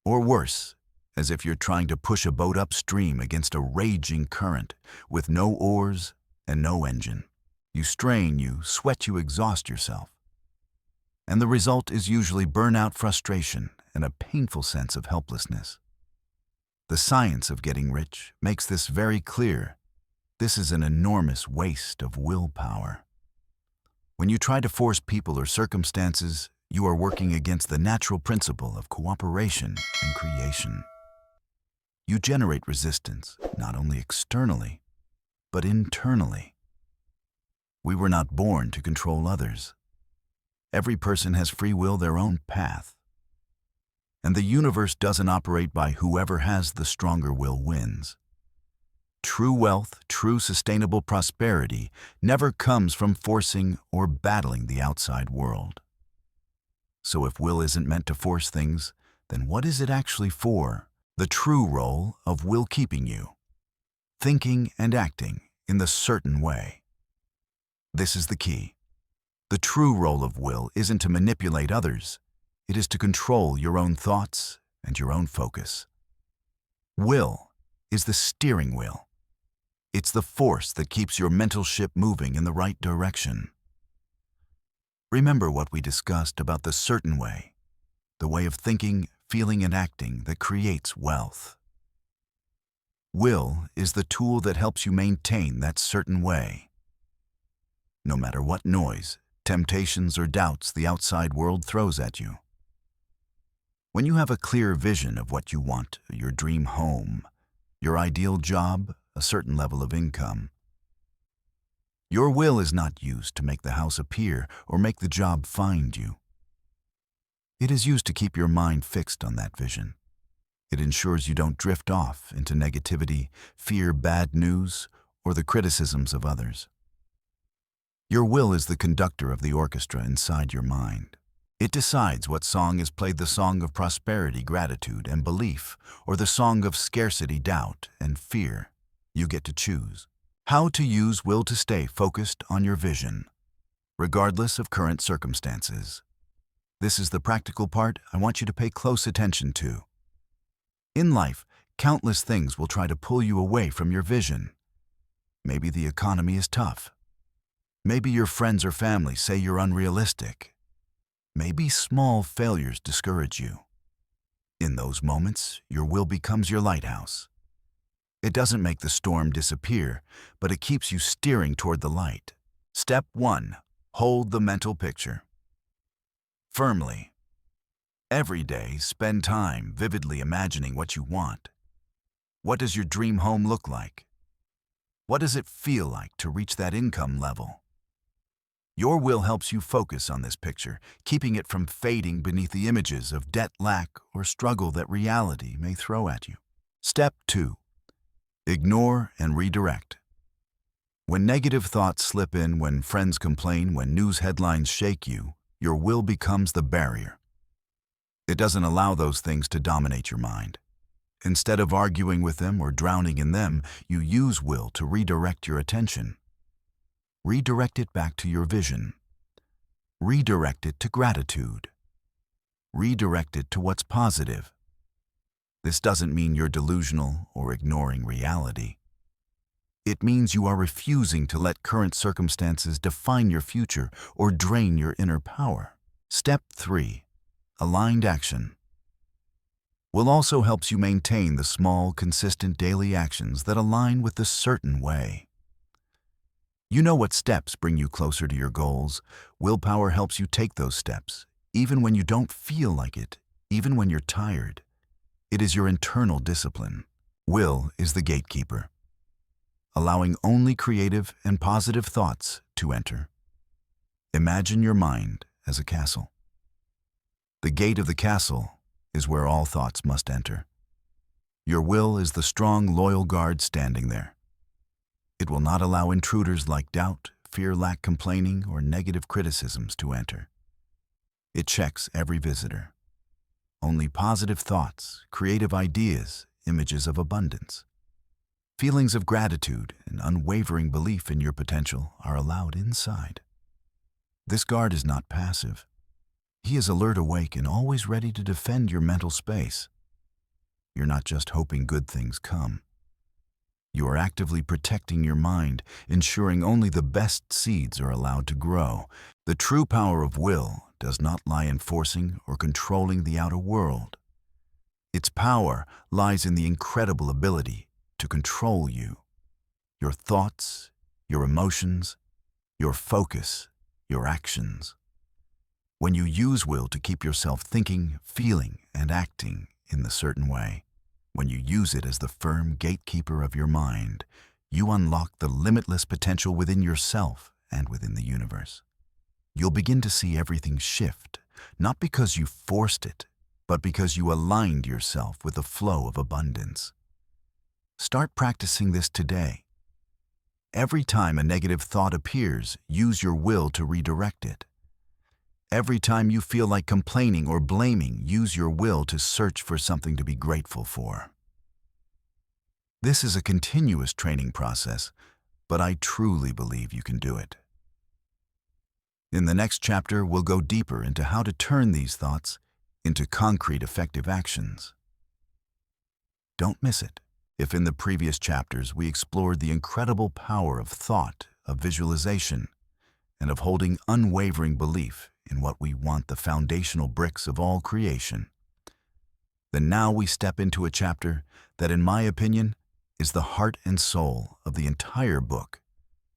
Or worse, as if you're trying to push a boat upstream against a raging current with no oars and no engine. You strain, you sweat, you exhaust yourself. And the result is usually burnout, frustration, and a painful sense of helplessness. The science of getting rich makes this very clear. This is an enormous waste of willpower. When you try to force people or circumstances, you are working against the natural principle of cooperation and creation. You generate resistance, not only externally, but internally. We were not born to control others. Every person has free will, their own path. And the universe doesn't operate by whoever has the stronger will wins. True wealth, true sustainable prosperity never comes from forcing or battling the outside world. So if will isn't meant to force things, then what is it actually for? The true role of will keeping you, thinking and acting in the certain way. This is the key. The true role of will isn't to manipulate others. It is to control your own thoughts and your own focus. Will is the steering wheel. It's the force that keeps your mental ship moving in the right direction. Remember what we discussed about the certain way, the way of thinking, feeling, and acting that creates wealth. Will is the tool that helps you maintain that certain way. No matter what noise, temptations, or doubts the outside world throws at you. When you have a clear vision of what you want, your dream home, your ideal job, a certain level of income, your will is not used to make the house appear or make the job find you. It is used to keep your mind fixed on that vision. It ensures you don't drift off into negativity, fear, bad news, or the criticisms of others. Your will is the conductor of the orchestra inside your mind. It decides what song is played, the song of prosperity, gratitude, and belief, or the song of scarcity, doubt, and fear. You get to choose. How to use will to stay focused on your vision, regardless of current circumstances. This is the practical part I want you to pay close attention to. In life, countless things will try to pull you away from your vision. Maybe the economy is tough. Maybe your friends or family say you're unrealistic. Maybe small failures discourage you. In those moments, your will becomes your lighthouse. It doesn't make the storm disappear, but it keeps you steering toward the light. Step 1. Hold the mental picture. Firmly. Every day, spend time vividly imagining what you want. What does your dream home look like? What does it feel like to reach that income level? Your will helps you focus on this picture, keeping it from fading beneath the images of debt, lack, or struggle that reality may throw at you. Step 2. Ignore and redirect. When negative thoughts slip in, when friends complain, when news headlines shake you, your will becomes the barrier. It doesn't allow those things to dominate your mind. Instead of arguing with them or drowning in them, you use will to redirect your attention. Redirect it back to your vision. Redirect it to gratitude. Redirect it to what's positive. This doesn't mean you're delusional or ignoring reality. It means you are refusing to let current circumstances define your future or drain your inner power. Step 3. Aligned action. Will also helps you maintain the small, consistent daily actions that align with the certain way. You know what steps bring you closer to your goals. Willpower helps you take those steps, even when you don't feel like it, even when you're tired. It is your internal discipline. Will is the gatekeeper, allowing only creative and positive thoughts to enter. Imagine your mind as a castle. The gate of the castle is where all thoughts must enter. Your will is the strong, loyal guard standing there. It will not allow intruders like doubt, fear, lack, complaining, or negative criticisms to enter. It checks every visitor. Only positive thoughts, creative ideas, images of abundance, feelings of gratitude, and unwavering belief in your potential are allowed inside. This guard is not passive. He is alert, awake, and always ready to defend your mental space. You're not just hoping good things come. You are actively protecting your mind, ensuring only the best seeds are allowed to grow. The true power of will does not lie in forcing or controlling the outer world. Its power lies in the incredible ability to control you, your thoughts, your emotions, your focus, your actions. When you use will to keep yourself thinking, feeling, and acting in the certain way, when you use it as the firm gatekeeper of your mind, you unlock the limitless potential within yourself and within the universe. You'll begin to see everything shift, not because you forced it, but because you aligned yourself with the flow of abundance. Start practicing this today. Every time a negative thought appears, use your will to redirect it. Every time you feel like complaining or blaming, use your will to search for something to be grateful for. This is a continuous training process, but I truly believe you can do it. In the next chapter, we'll go deeper into how to turn these thoughts into concrete, effective actions. Don't miss it. If in the previous chapters we explored the incredible power of thought, of visualization, and of holding unwavering belief in what we want, the foundational bricks of all creation, then now we step into a chapter that, in my opinion, is the heart and soul of the entire book,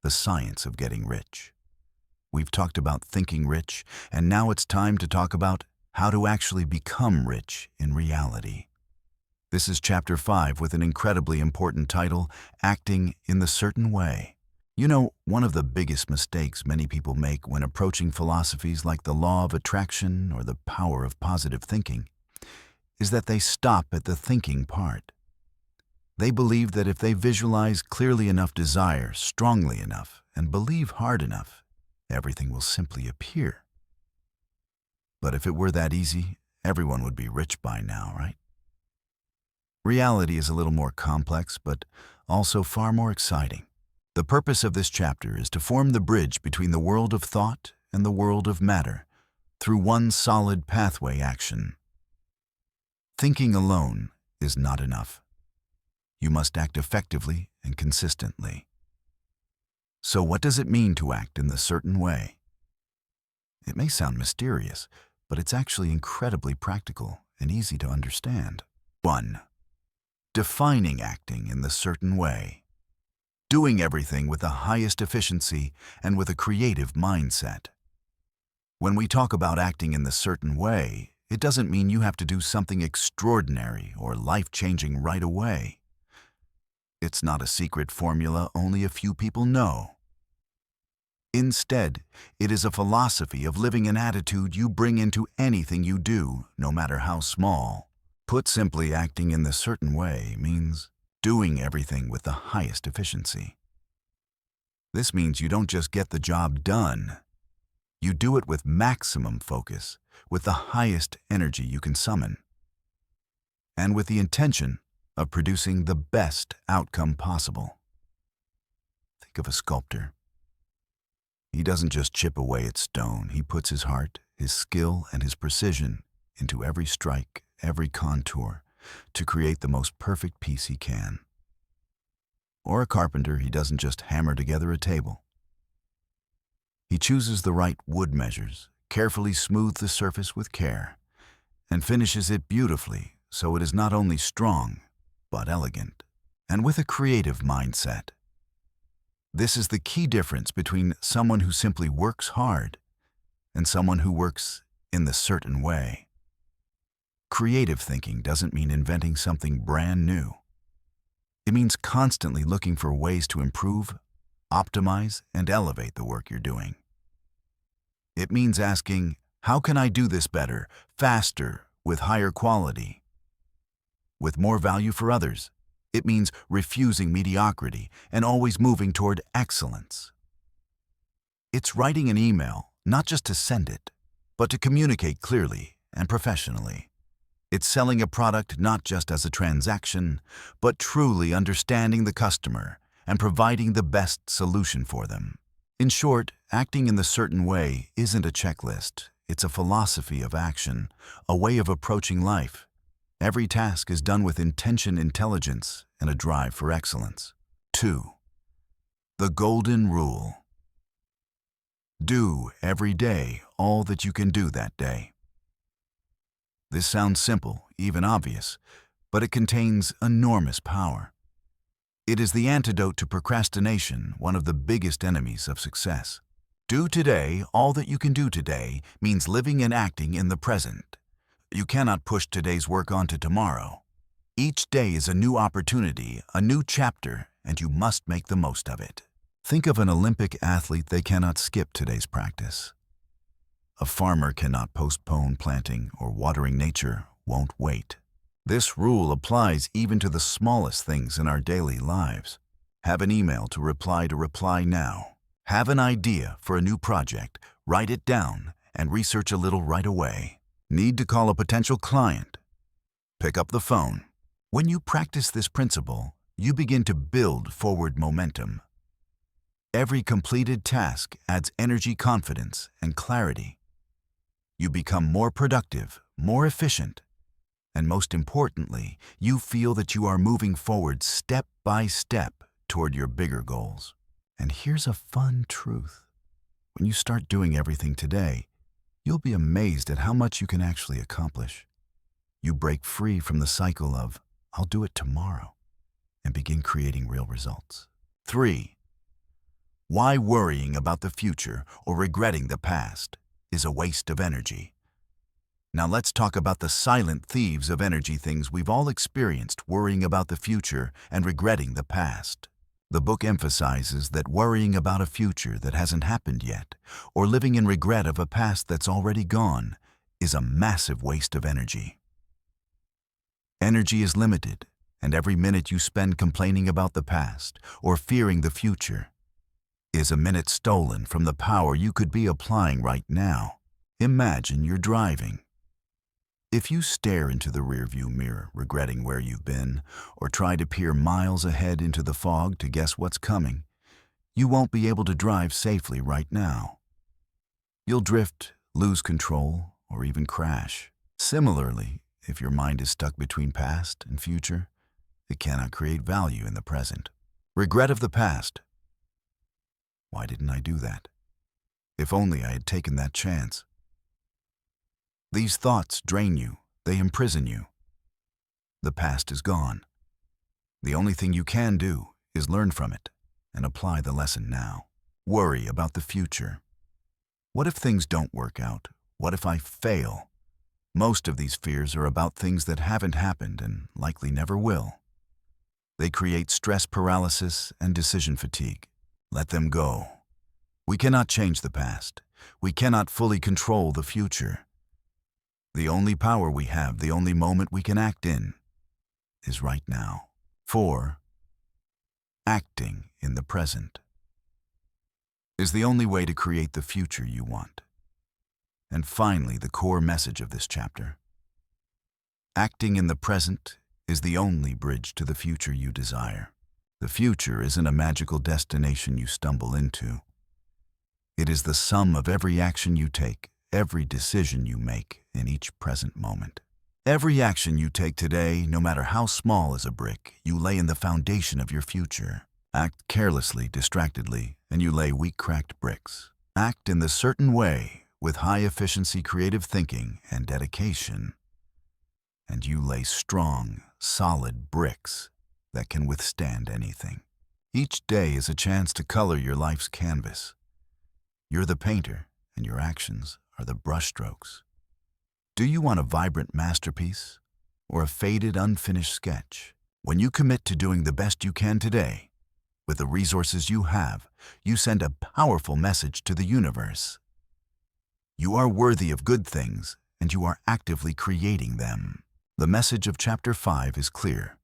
The Science of Getting Rich. We've talked about thinking rich, and now it's time to talk about how to actually become rich in reality. This is Chapter 5 with an incredibly important title, Acting in the Certain Way. You know, one of the biggest mistakes many people make when approaching philosophies like the law of attraction or the power of positive thinking is that they stop at the thinking part. They believe that if they visualize clearly enough desire, strongly enough, and believe hard enough, everything will simply appear. But if it were that easy, everyone would be rich by now, right? Reality is a little more complex, but also far more exciting. The purpose of this chapter is to form the bridge between the world of thought and the world of matter through one solid pathway action. Thinking alone is not enough. You must act effectively and consistently. So what does it mean to act in the certain way? It may sound mysterious, but it's actually incredibly practical and easy to understand. 1. Defining acting in the certain way. doing everything with the highest efficiency and with a creative mindset. When we talk about acting in the certain way, it doesn't mean you have to do something extraordinary or life-changing right away. It's not a secret formula only a few people know. Instead, it is a philosophy of living an attitude you bring into anything you do, no matter how small. Put simply, acting in the certain way means doing everything with the highest efficiency. This means you don't just get the job done. You do it with maximum focus, with the highest energy you can summon, and with the intention of producing the best outcome possible. Think of a sculptor. He doesn't just chip away at stone. He puts his heart, his skill, and his precision into every strike, every contour, to create the most perfect piece he can. Or a carpenter, he doesn't just hammer together a table. He chooses the right wood measures, carefully smooths the surface with care, and finishes it beautifully so it is not only strong, but elegant, and with a creative mindset. This is the key difference between someone who simply works hard and someone who works in the certain way. Creative thinking doesn't mean inventing something brand new. It means constantly looking for ways to improve, optimize, and elevate the work you're doing. It means asking, how can I do this better, faster, with higher quality? With more value for others. It means refusing mediocrity and always moving toward excellence. It's writing an email, not just to send it, but to communicate clearly and professionally. It's selling a product not just as a transaction, but truly understanding the customer and providing the best solution for them. In short, acting in the certain way isn't a checklist. It's a philosophy of action, a way of approaching life. Every task is done with intention, intelligence, and a drive for excellence. 2. The golden rule. Do every day all that you can do that day. This sounds simple, even obvious, but it contains enormous power. It is the antidote to procrastination, one of the biggest enemies of success. Do today all that you can do today means living and acting in the present. You cannot push today's work onto tomorrow. Each day is a new opportunity, a new chapter, and you must make the most of it. Think of an Olympic athlete. They cannot skip today's practice. A farmer cannot postpone planting, or watering nature won't wait. This rule applies even to the smallest things in our daily lives. Have an email to reply now. Have an idea for a new project, write it down, and research a little right away. Need to call a potential client? Pick up the phone. When you practice this principle, you begin to build forward momentum. Every completed task adds energy, confidence, and clarity. You become more productive, more efficient, and most importantly, you feel that you are moving forward step by step toward your bigger goals. And here's a fun truth. When you start doing everything today, you'll be amazed at how much you can actually accomplish. You break free from the cycle of, I'll do it tomorrow, and begin creating real results. 3. Why worrying about the future or regretting the past is a waste of energy. Now let's talk about the silent thieves of energy, things we've all experienced, worrying about the future and regretting the past. The book emphasizes that worrying about a future that hasn't happened yet, or living in regret of a past that's already gone, is a massive waste of energy. Energy is limited, and every minute you spend complaining about the past or fearing the future is a minute stolen from the power you could be applying right now. Imagine you're driving. If you stare into the rearview mirror, regretting where you've been, or try to peer miles ahead into the fog to guess what's coming, you won't be able to drive safely right now. You'll drift, lose control, or even crash. Similarly, if your mind is stuck between past and future, it cannot create value in the present. Regret of the past. Why didn't I do that? If only I had taken that chance. These thoughts drain you, they imprison you. The past is gone. The only thing you can do is learn from it. and apply the lesson now. Worry about the future. What if things don't work out? What if I fail? Most of these fears are about things that haven't happened and likely never will. They create stress paralysis and decision fatigue. Let them go. We cannot change the past. We cannot fully control the future. The only power we have, the only moment we can act in, is right now. 4. Acting in the present is the only way to create the future you want. And finally, the core message of this chapter. Acting in the present is the only bridge to the future you desire. The future isn't a magical destination you stumble into. It is the sum of every action you take, every decision you make in each present moment. Every action you take today, no matter how small as a brick, you lay in the foundation of your future. Act carelessly, distractedly, and you lay weak, cracked bricks. Act in the certain way, with high-efficiency creative thinking and dedication, and you lay strong, solid bricks that can withstand anything. Each day is a chance to color your life's canvas. You're the painter, and your actions are the brushstrokes. Do you want a vibrant masterpiece or a faded, unfinished sketch? When you commit to doing the best you can today, with the resources you have, you send a powerful message to the universe. You are worthy of good things, and you are actively creating them. The message of Chapter 5 is clear.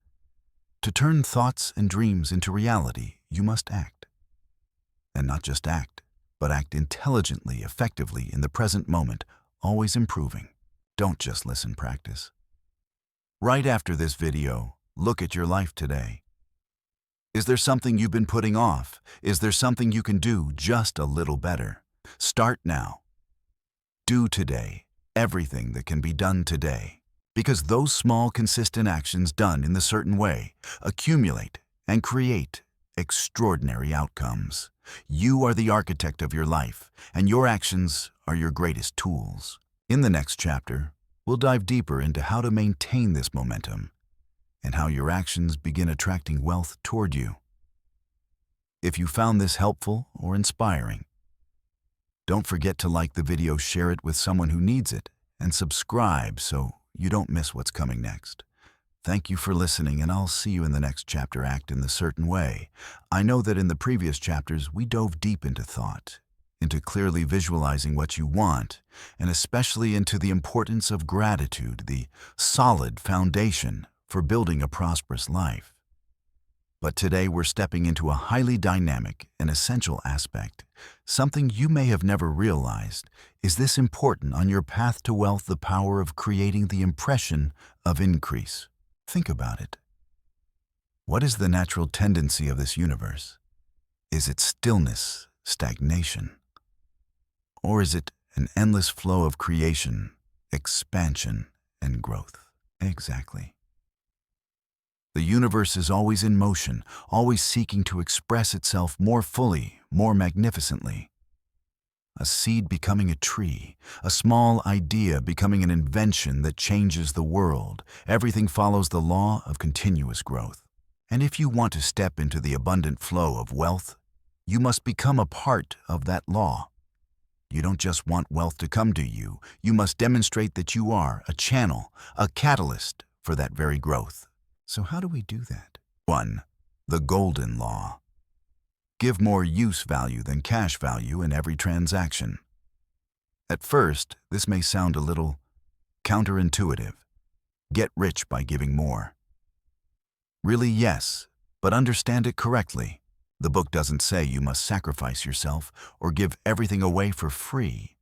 To turn thoughts and dreams into reality, you must act. And not just act, but act intelligently, effectively in the present moment, always improving. Don't just listen, practice. Right after this video, look at your life today. Is there something you've been putting off? Is there something you can do just a little better? Start now. Do today everything that can be done today. Because those small, consistent actions done in the certain way accumulate and create extraordinary outcomes. You are the architect of your life, and your actions are your greatest tools. In the next chapter, we'll dive deeper into how to maintain this momentum and how your actions begin attracting wealth toward you. If you found this helpful or inspiring, don't forget to like the video, share it with someone who needs it, and subscribe so you don't miss what's coming next. Thank you for listening, and I'll see you in the next chapter. Act in the certain way. I know that in the previous chapters, we dove deep into thought, into clearly visualizing what you want, and especially into the importance of gratitude, the solid foundation for building a prosperous life. But today we're stepping into a highly dynamic and essential aspect. Something you may have never realized is this important on your path to wealth: the power of creating the impression of increase. Think about it. What is the natural tendency of this universe? Is it stillness, stagnation? Or is it an endless flow of creation, expansion, and growth? Exactly. The universe is always in motion, always seeking to express itself more fully, more magnificently. A seed becoming a tree, a small idea becoming an invention that changes the world. Everything follows the law of continuous growth. And if you want to step into the abundant flow of wealth, you must become a part of that law. You don't just want wealth to come to you, you must demonstrate that you are a channel, a catalyst for that very growth. So how do we do that? 1. The golden law. Give more use value than cash value in every transaction. At first, this may sound a little counterintuitive. Get rich by giving more. Really, yes, but understand it correctly. The book doesn't say you must sacrifice yourself or give everything away for free.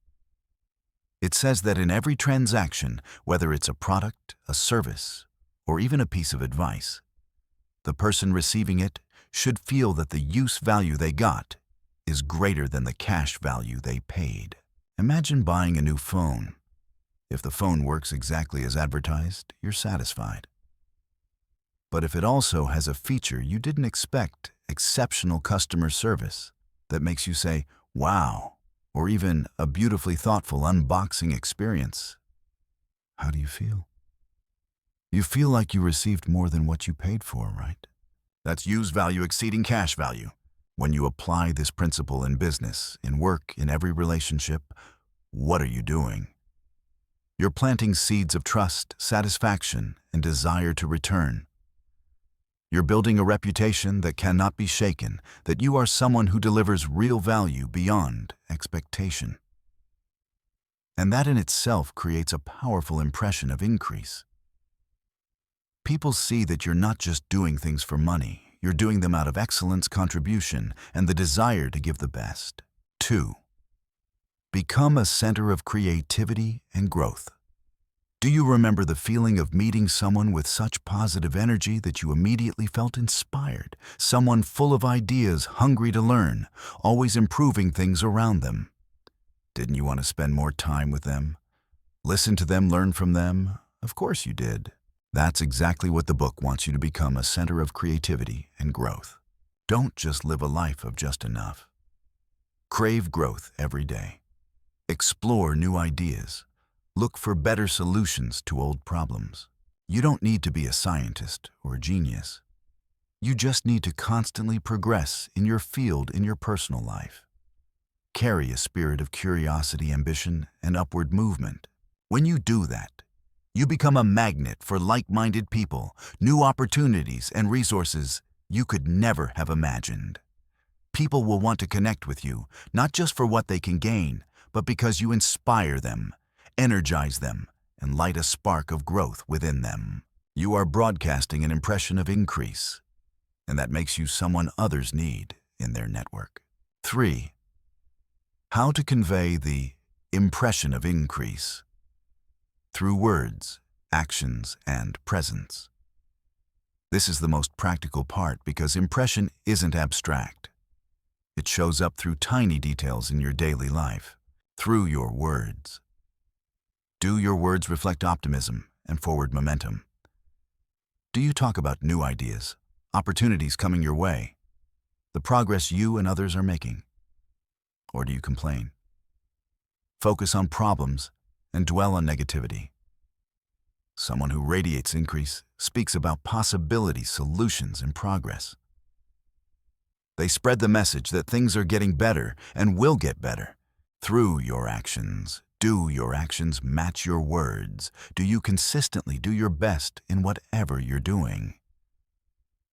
It says that in every transaction, whether it's a product, a service, or even a piece of advice, the person receiving it should feel that the use value they got is greater than the cash value they paid. Imagine buying a new phone. If the phone works exactly as advertised, you're satisfied. But if it also has a feature you didn't expect, exceptional customer service that makes you say, wow, or even a beautifully thoughtful unboxing experience, how do you feel? You feel like you received more than what you paid for, right? That's use value exceeding cash value. When you apply this principle in business, in work, in every relationship, what are you doing? You're planting seeds of trust, satisfaction, and desire to return. You're building a reputation that cannot be shaken, that you are someone who delivers real value beyond expectation. And that in itself creates a powerful impression of increase. People see that you're not just doing things for money, you're doing them out of excellence, contribution, and the desire to give the best. 2. Become a center of creativity and growth. Do you remember the feeling of meeting someone with such positive energy that you immediately felt inspired? Someone full of ideas, hungry to learn, always improving things around them. Didn't you want to spend more time with them? Listen to them, learn from them? Of course you did. That's exactly what the book wants you to become, a center of creativity and growth. Don't just live a life of just enough. Crave growth every day. Explore new ideas. Look for better solutions to old problems. You don't need to be a scientist or a genius. You just need to constantly progress in your field, in your personal life. Carry a spirit of curiosity, ambition, and upward movement. When you do that, you become a magnet for like-minded people, new opportunities and resources you could never have imagined. People will want to connect with you, not just for what they can gain, but because you inspire them, energize them, and light a spark of growth within them. You are broadcasting an impression of increase, and that makes you someone others need in their network. 3. How to convey the impression of increase. Through words, actions, and presence. This is the most practical part because impression isn't abstract. It shows up through tiny details in your daily life, through your words. Do your words reflect optimism and forward momentum? Do you talk about new ideas, opportunities coming your way, the progress you and others are making? Or do you complain? Focus on problems and dwell on negativity. Someone who radiates increase speaks about possibilities, solutions, and progress. They spread the message that things are getting better and will get better through your actions. Do your actions match your words? Do you consistently do your best in whatever you're doing?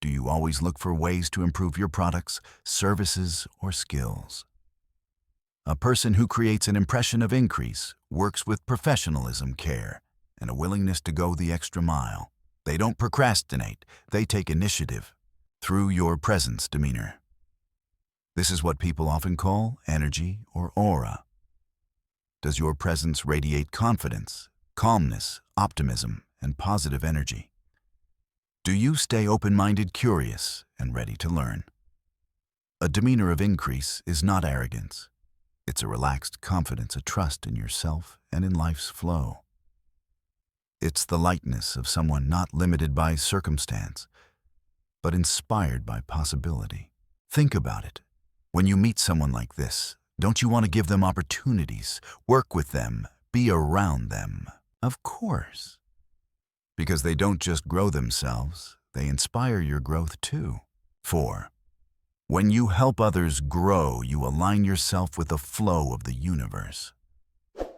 Do you always look for ways to improve your products, services, or skills? A person who creates an impression of increase works with professionalism, care, and a willingness to go the extra mile. They don't procrastinate, they take initiative through your presence, demeanor. This is what people often call energy or aura. Does your presence radiate confidence, calmness, optimism, and positive energy? Do you stay open-minded, curious, and ready to learn? A demeanor of increase is not arrogance. It's a relaxed confidence, a trust in yourself and in life's flow. It's the lightness of someone not limited by circumstance, but inspired by possibility. Think about it. When you meet someone like this, don't you want to give them opportunities, work with them, be around them? Of course. Because they don't just grow themselves, they inspire your growth too. 4. When you help others grow, you align yourself with the flow of the universe.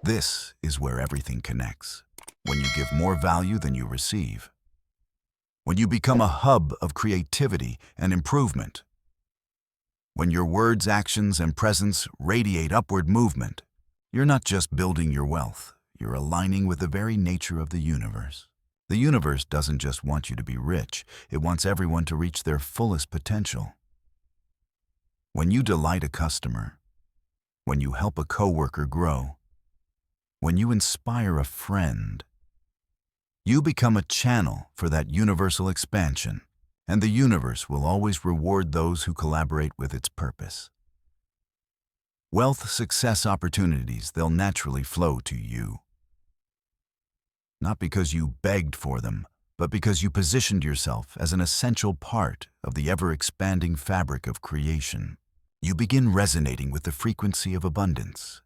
This is where everything connects. When you give more value than you receive. When you become a hub of creativity and improvement. When your words, actions, and presence radiate upward movement, you're not just building your wealth, you're aligning with the very nature of the universe. The universe doesn't just want you to be rich, it wants everyone to reach their fullest potential. When you delight a customer, when you help a coworker grow, when you inspire a friend, you become a channel for that universal expansion, and the universe will always reward those who collaborate with its purpose. Wealth, success, opportunities, they'll naturally flow to you. Not because you begged for them, but because you positioned yourself as an essential part of the ever-expanding fabric of creation. You begin resonating with the frequency of abundance,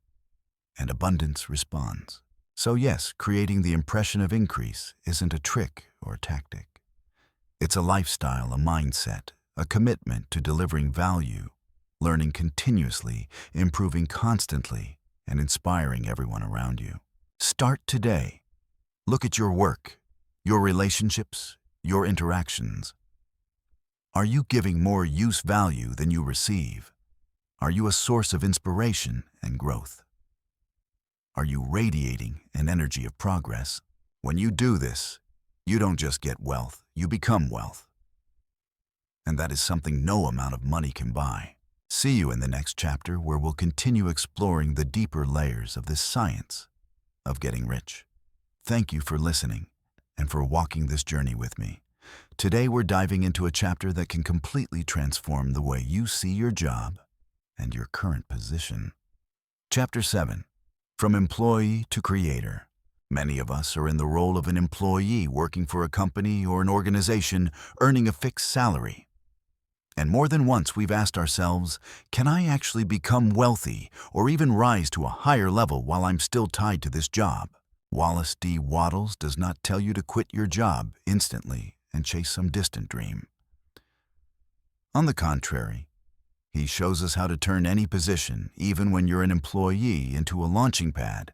and abundance responds. So yes, creating the impression of increase isn't a trick or tactic. It's a lifestyle, a mindset, a commitment to delivering value learning continuously, improving constantly, and inspiring everyone around you. Start today. Look at your work, your relationships, your interactions. Are you giving more use value than you receive? Are you a source of inspiration and growth? Are you radiating an energy of progress? When you do this, you don't just get wealth, you become wealth. And that is something no amount of money can buy. See you in the next chapter where we'll continue exploring the deeper layers of this science of getting rich. Thank you for listening and for walking this journey with me. Today we're diving into a chapter that can completely transform the way you see your job and your current position. Chapter 7. From employee to creator. Many of us are in the role of an employee working for a company or an organization, earning a fixed salary. And more than once we've asked ourselves, can I actually become wealthy or even rise to a higher level while I'm still tied to this job? Wallace D. Wattles does not tell you to quit your job instantly and chase some distant dream. On the contrary, he shows us how to turn any position, even when you're an employee, into a launching pad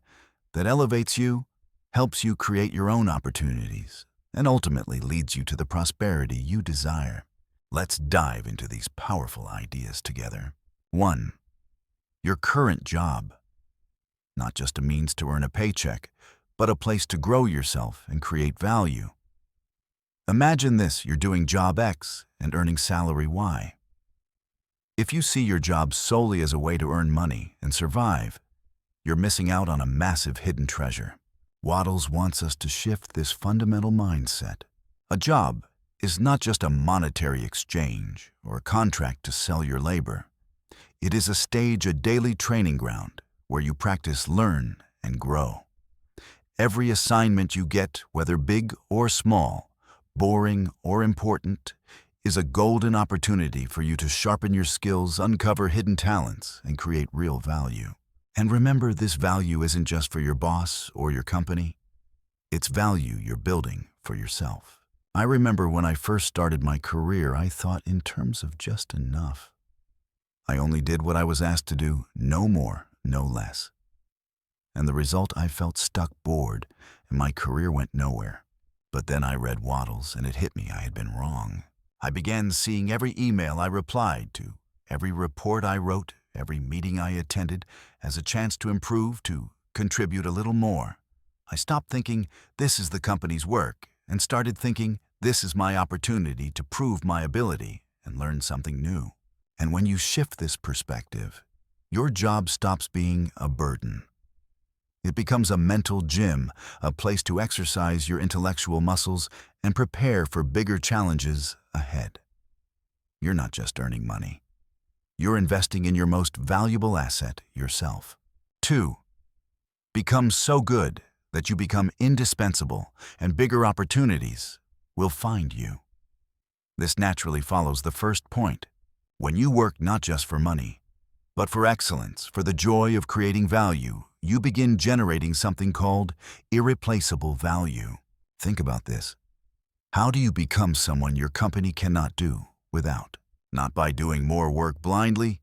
that elevates you, helps you create your own opportunities, and ultimately leads you to the prosperity you desire. Let's dive into these powerful ideas together. 1. Your current job. Not just a means to earn a paycheck, but a place to grow yourself and create value. Imagine this, you're doing job X and earning salary Y. If you see your job solely as a way to earn money and survive, you're missing out on a massive hidden treasure. Wattles wants us to shift this fundamental mindset. A job is not just a monetary exchange or a contract to sell your labor. It is a stage, a daily training ground where you practice, learn, and grow. Every assignment you get, whether big or small, boring or important, is a golden opportunity for you to sharpen your skills, uncover hidden talents, and create real value. And remember, this value isn't just for your boss or your company. It's value you're building for yourself. I remember when I first started my career, I thought in terms of just enough. I only did what I was asked to do, no more, no less. And the result, I felt stuck, bored, and my career went nowhere. But then I read Wattles, and it hit me I had been wrong. I began seeing every email I replied to, every report I wrote, every meeting I attended as a chance to improve, to contribute a little more. I stopped thinking, this is the company's work, and started thinking, this is my opportunity to prove my ability and learn something new. And when you shift this perspective, your job stops being a burden. It becomes a mental gym, a place to exercise your intellectual muscles and prepare for bigger challenges ahead. You're not just earning money. You're investing in your most valuable asset, yourself. 2. Become so good that you become indispensable and bigger opportunities will find you. This naturally follows the first point. When you work not just for money, but for excellence, for the joy of creating value, you begin generating something called irreplaceable value. Think about this. How do you become someone your company cannot do without? Not by doing more work blindly,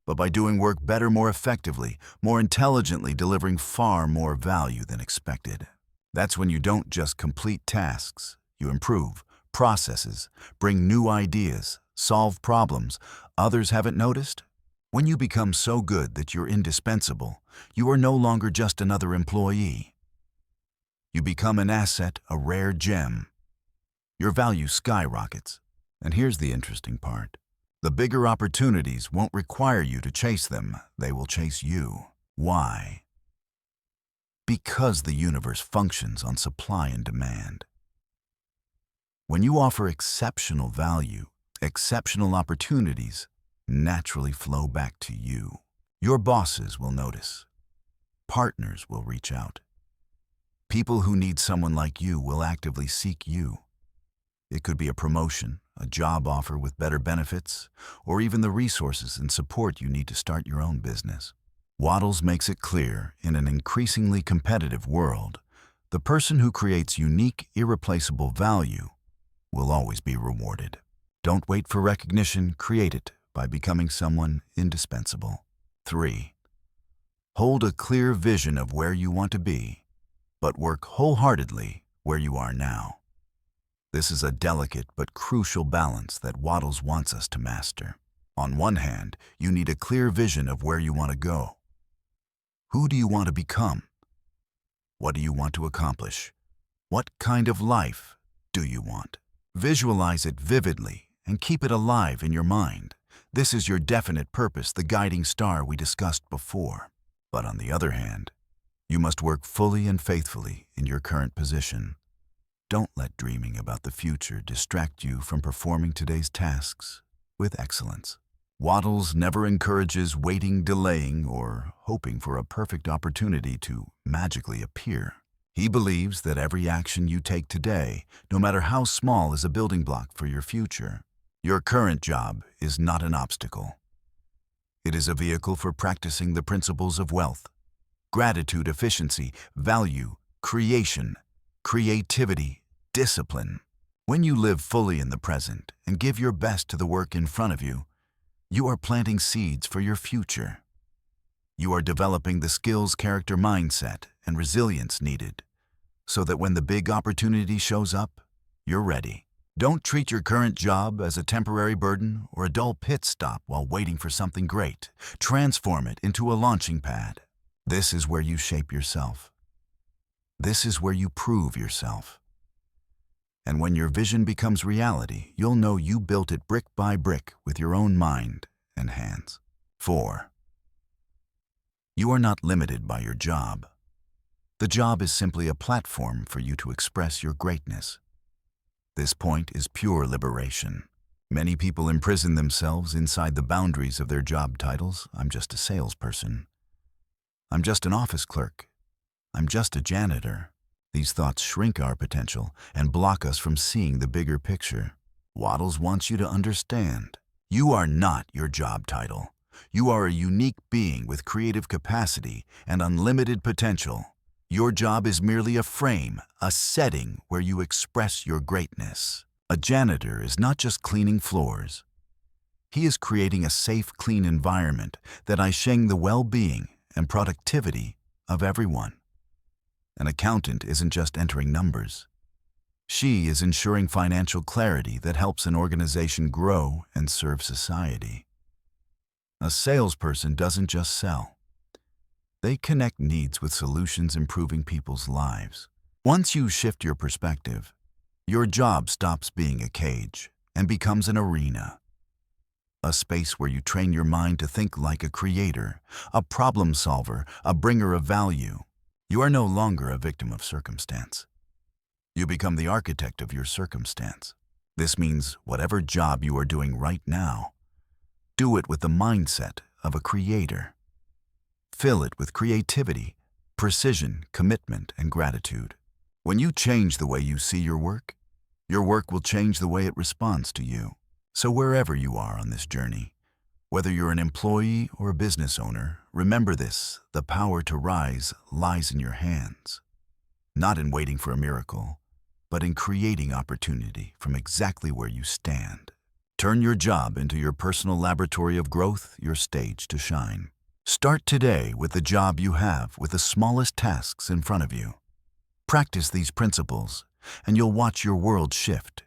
but by doing work better, more effectively, more intelligently, delivering far more value than expected. That's when you don't just complete tasks, you improve processes, bring new ideas, solve problems others haven't noticed. When you become so good that you're indispensable, you are no longer just another employee. You become an asset, a rare gem. Your value skyrockets. And here's the interesting part. The bigger opportunities won't require you to chase them. They will chase you. Why? Because the universe functions on supply and demand. When you offer exceptional value, exceptional opportunities naturally flow back to you. Your bosses will notice. Partners will reach out. People who need someone like you will actively seek you. It could be a promotion, a job offer with better benefits, or even the resources and support you need to start your own business. Wattles makes it clear, in an increasingly competitive world, the person who creates unique, irreplaceable value will always be rewarded. Don't wait for recognition, create it by becoming someone indispensable. 3. Hold a clear vision of where you want to be, but work wholeheartedly where you are now. This is a delicate but crucial balance that Wattles wants us to master. On one hand, you need a clear vision of where you want to go. Who do you want to become? What do you want to accomplish? What kind of life do you want? Visualize it vividly and keep it alive in your mind. This is your definite purpose, the guiding star we discussed before. But on the other hand, you must work fully and faithfully in your current position. Don't let dreaming about the future distract you from performing today's tasks with excellence. Wattles never encourages waiting, delaying, or hoping for a perfect opportunity to magically appear. He believes that every action you take today, no matter how small, is a building block for your future. Your current job is not an obstacle. It is a vehicle for practicing the principles of wealth, gratitude, efficiency, value, creation, creativity, discipline. When you live fully in the present and give your best to the work in front of you, you are planting seeds for your future. You are developing the skills, character, mindset, and resilience needed so that when the big opportunity shows up, you're ready. Don't treat your current job as a temporary burden or a dull pit stop while waiting for something great. Transform it into a launching pad. This is where you shape yourself. This is where you prove yourself. And when your vision becomes reality, you'll know you built it brick by brick with your own mind and hands. 4. You are not limited by your job. The job is simply a platform for you to express your greatness. This point is pure liberation. Many people imprison themselves inside the boundaries of their job titles. I'm just a salesperson. I'm just an office clerk. I'm just a janitor. These thoughts shrink our potential and block us from seeing the bigger picture. Wattles wants you to understand. You are not your job title. You are a unique being with creative capacity and unlimited potential. Your job is merely a frame, a setting where you express your greatness. A janitor is not just cleaning floors. He is creating a safe, clean environment that enhances the well-being and productivity of everyone. An accountant isn't just entering numbers. She is ensuring financial clarity that helps an organization grow and serve society. A salesperson doesn't just sell. They connect needs with solutions improving people's lives. Once you shift your perspective, your job stops being a cage and becomes an arena. A space where you train your mind to think like a creator, a problem solver, a bringer of value. You are no longer a victim of circumstance. You become the architect of your circumstance. This means whatever job you are doing right now, do it with the mindset of a creator. Fill it with creativity, precision, commitment, and gratitude. When you change the way you see your work will change the way it responds to you. So wherever you are on this journey, whether you're an employee or a business owner, remember this: the power to rise lies in your hands. Not in waiting for a miracle, but in creating opportunity from exactly where you stand. Turn your job into your personal laboratory of growth, your stage to shine. Start today with the job you have, with the smallest tasks in front of you. Practice these principles, and you'll watch your world shift.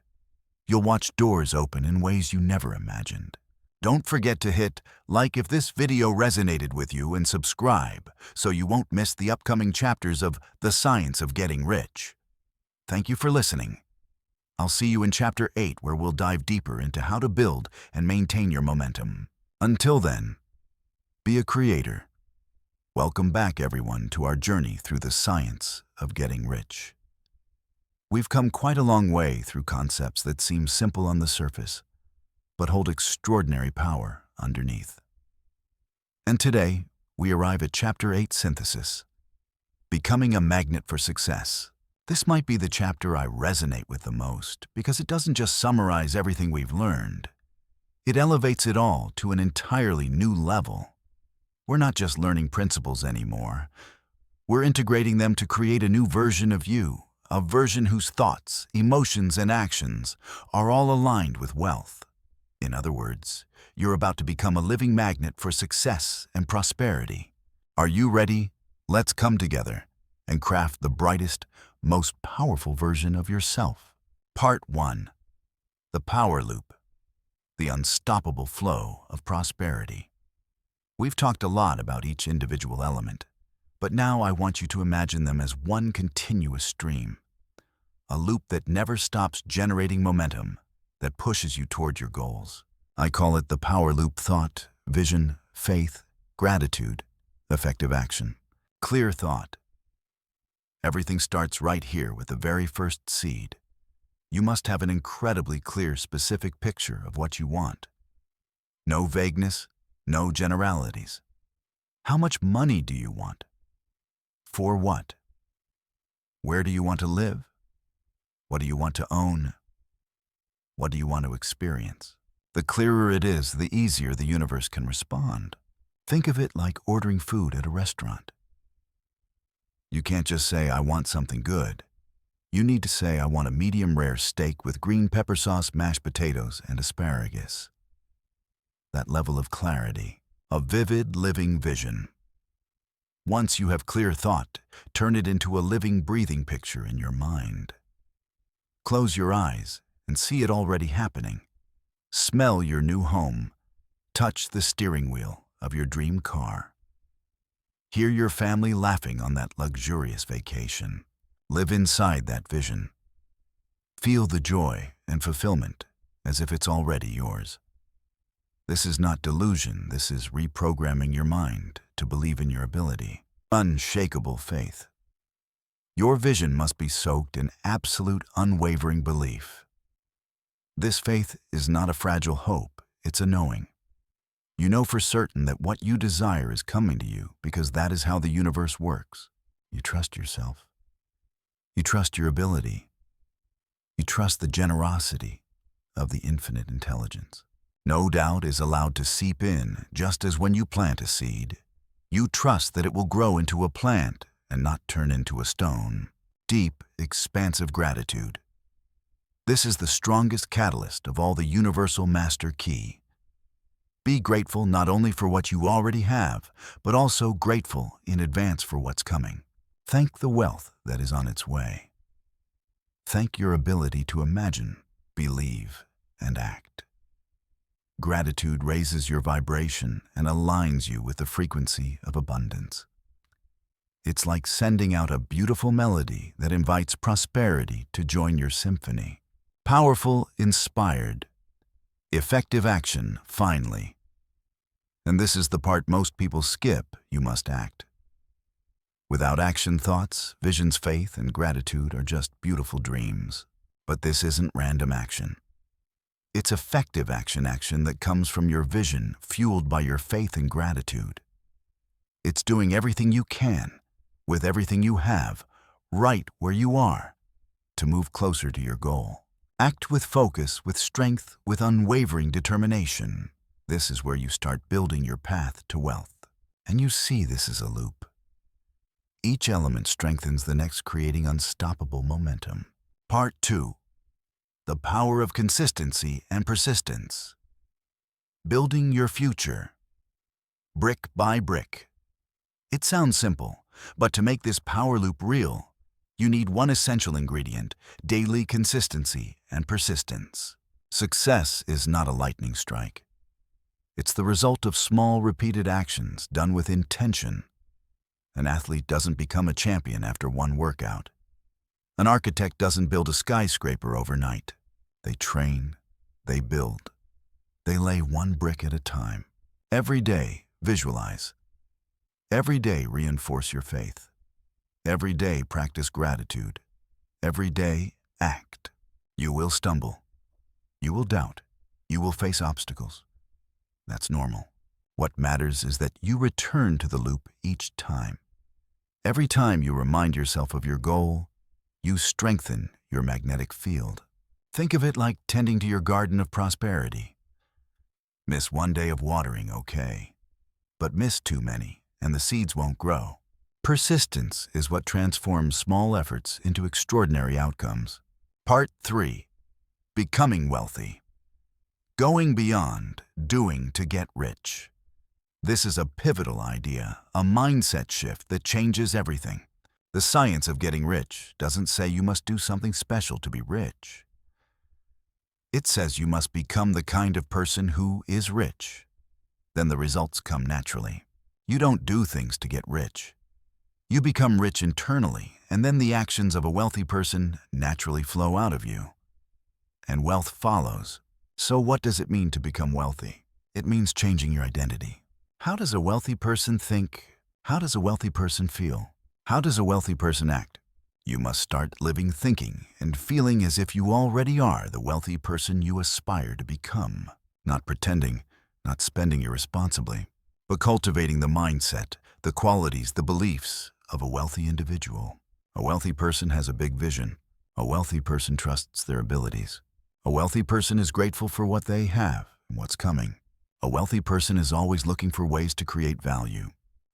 You'll watch doors open in ways you never imagined. Don't forget to hit like if this video resonated with you and subscribe so you won't miss the upcoming chapters of The Science of Getting Rich. Thank you for listening. I'll see you in Chapter 8, where we'll dive deeper into how to build and maintain your momentum. Until then, be a creator. Welcome back, everyone, to our journey through the science of getting rich. We've come quite a long way through concepts that seem simple on the surface, but hold extraordinary power underneath. And today, we arrive at Chapter 8, Synthesis. Becoming a magnet for success. This might be the chapter I resonate with the most because it doesn't just summarize everything we've learned. It elevates it all to an entirely new level. We're not just learning principles anymore. We're integrating them to create a new version of you, a version whose thoughts, emotions, and actions are all aligned with wealth. In other words, you're about to become a living magnet for success and prosperity. Are you ready? Let's come together and craft the brightest, most powerful version of yourself. Part 1. The Power Loop. The unstoppable flow of prosperity. We've talked a lot about each individual element, but now I want you to imagine them as one continuous stream. A loop that never stops generating momentum, that pushes you toward your goals. I call it the power loop: thought, vision, faith, gratitude, effective action. Clear thought. Everything starts right here with the very first seed. You must have an incredibly clear, specific picture of what you want. No vagueness, no generalities. How much money do you want? For what? Where do you want to live? What do you want to own? What do you want to experience? The clearer it is, the easier the universe can respond. Think of it like ordering food at a restaurant. You can't just say, "I want something good." You need to say, "I want a medium-rare steak with green pepper sauce, mashed potatoes, and asparagus." That level of clarity, a vivid, living vision. Once you have clear thought, turn it into a living, breathing picture in your mind. Close your eyes and see it already happening. Smell your new home. Touch the steering wheel of your dream car. Hear your family laughing on that luxurious vacation. Live inside that vision. Feel the joy and fulfillment as if it's already yours. This is not delusion, this is reprogramming your mind to believe in your ability. Unshakable faith. Your vision must be soaked in absolute, unwavering belief. This faith is not a fragile hope, it's a knowing. You know for certain that what you desire is coming to you because that is how the universe works. You trust yourself. You trust your ability. You trust the generosity of the infinite intelligence. No doubt is allowed to seep in, just as when you plant a seed. You trust that it will grow into a plant and not turn into a stone. Deep, expansive gratitude. This is the strongest catalyst of all the universal master key. Be grateful not only for what you already have, but also grateful in advance for what's coming. Thank the wealth that is on its way. Thank your ability to imagine, believe, and act. Gratitude raises your vibration and aligns you with the frequency of abundance. It's like sending out a beautiful melody that invites prosperity to join your symphony. Powerful, inspired. Effective action, finally. And this is the part most people skip: you must act. Without action, thoughts, visions, faith, and gratitude are just beautiful dreams. But this isn't random action. It's effective action that comes from your vision, fueled by your faith and gratitude. It's doing everything you can, with everything you have, right where you are, to move closer to your goal. Act with focus, with strength, with unwavering determination. This is where you start building your path to wealth. And you see this is a loop. Each element strengthens the next, creating unstoppable momentum. Part 2. The power of consistency and persistence. Building your future. Brick by brick. It sounds simple, but to make this power loop real, you need one essential ingredient: daily consistency and persistence. Success is not a lightning strike. It's the result of small, repeated actions done with intention. An athlete doesn't become a champion after one workout. An architect doesn't build a skyscraper overnight. They train, they build, they lay one brick at a time. Every day, visualize. Every day, reinforce your faith. Every day, practice gratitude. Every day, act. You will stumble. You will doubt. You will face obstacles. That's normal. What matters is that you return to the loop each time. Every time you remind yourself of your goal, you strengthen your magnetic field. Think of it like tending to your garden of prosperity. Miss one day of watering, okay. But miss too many, and the seeds won't grow. Persistence is what transforms small efforts into extraordinary outcomes. Part 3. Becoming wealthy. Going beyond, doing to get rich. This is a pivotal idea, a mindset shift that changes everything. The science of getting rich doesn't say you must do something special to be rich. It says you must become the kind of person who is rich. Then the results come naturally. You don't do things to get rich. You become rich internally, and then the actions of a wealthy person naturally flow out of you. And wealth follows. So what does it mean to become wealthy? It means changing your identity. How does a wealthy person think? How does a wealthy person feel? How does a wealthy person act? You must start living, thinking, and feeling as if you already are the wealthy person you aspire to become. Not pretending, not spending irresponsibly, but cultivating the mindset, the qualities, the beliefs of a wealthy individual. A wealthy person has a big vision. A wealthy person trusts their abilities. A wealthy person is grateful for what they have and what's coming. A wealthy person is always looking for ways to create value.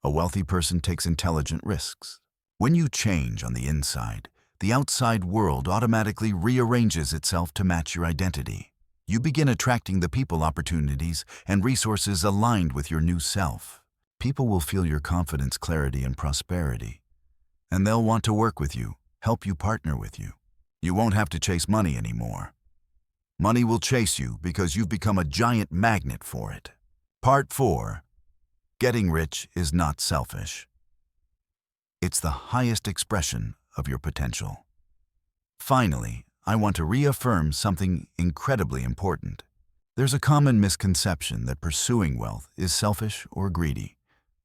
A wealthy person takes intelligent risks. When you change on the inside, the outside world automatically rearranges itself to match your identity. You begin attracting the people, opportunities, and resources aligned with your new self. People will feel your confidence, clarity, and prosperity. And they'll want to work with you, help you, partner with you. You won't have to chase money anymore. Money will chase you because you've become a giant magnet for it. Part 4. Getting rich is not selfish. It's the highest expression of your potential. Finally, I want to reaffirm something incredibly important. There's a common misconception that pursuing wealth is selfish or greedy,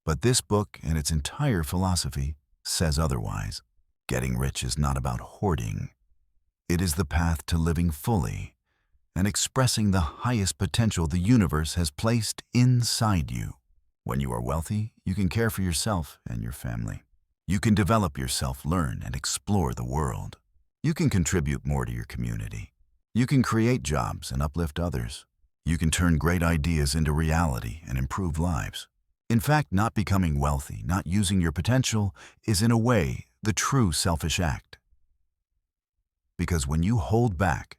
but this book and its entire philosophy says otherwise. Getting rich is not about hoarding. It is the path to living fully and expressing the highest potential the universe has placed inside you. When you are wealthy, you can care for yourself and your family. You can develop yourself, learn, and explore the world. You can contribute more to your community. You can create jobs and uplift others. You can turn great ideas into reality and improve lives. In fact, not becoming wealthy, not using your potential, is in a way the true selfish act. Because when you hold back,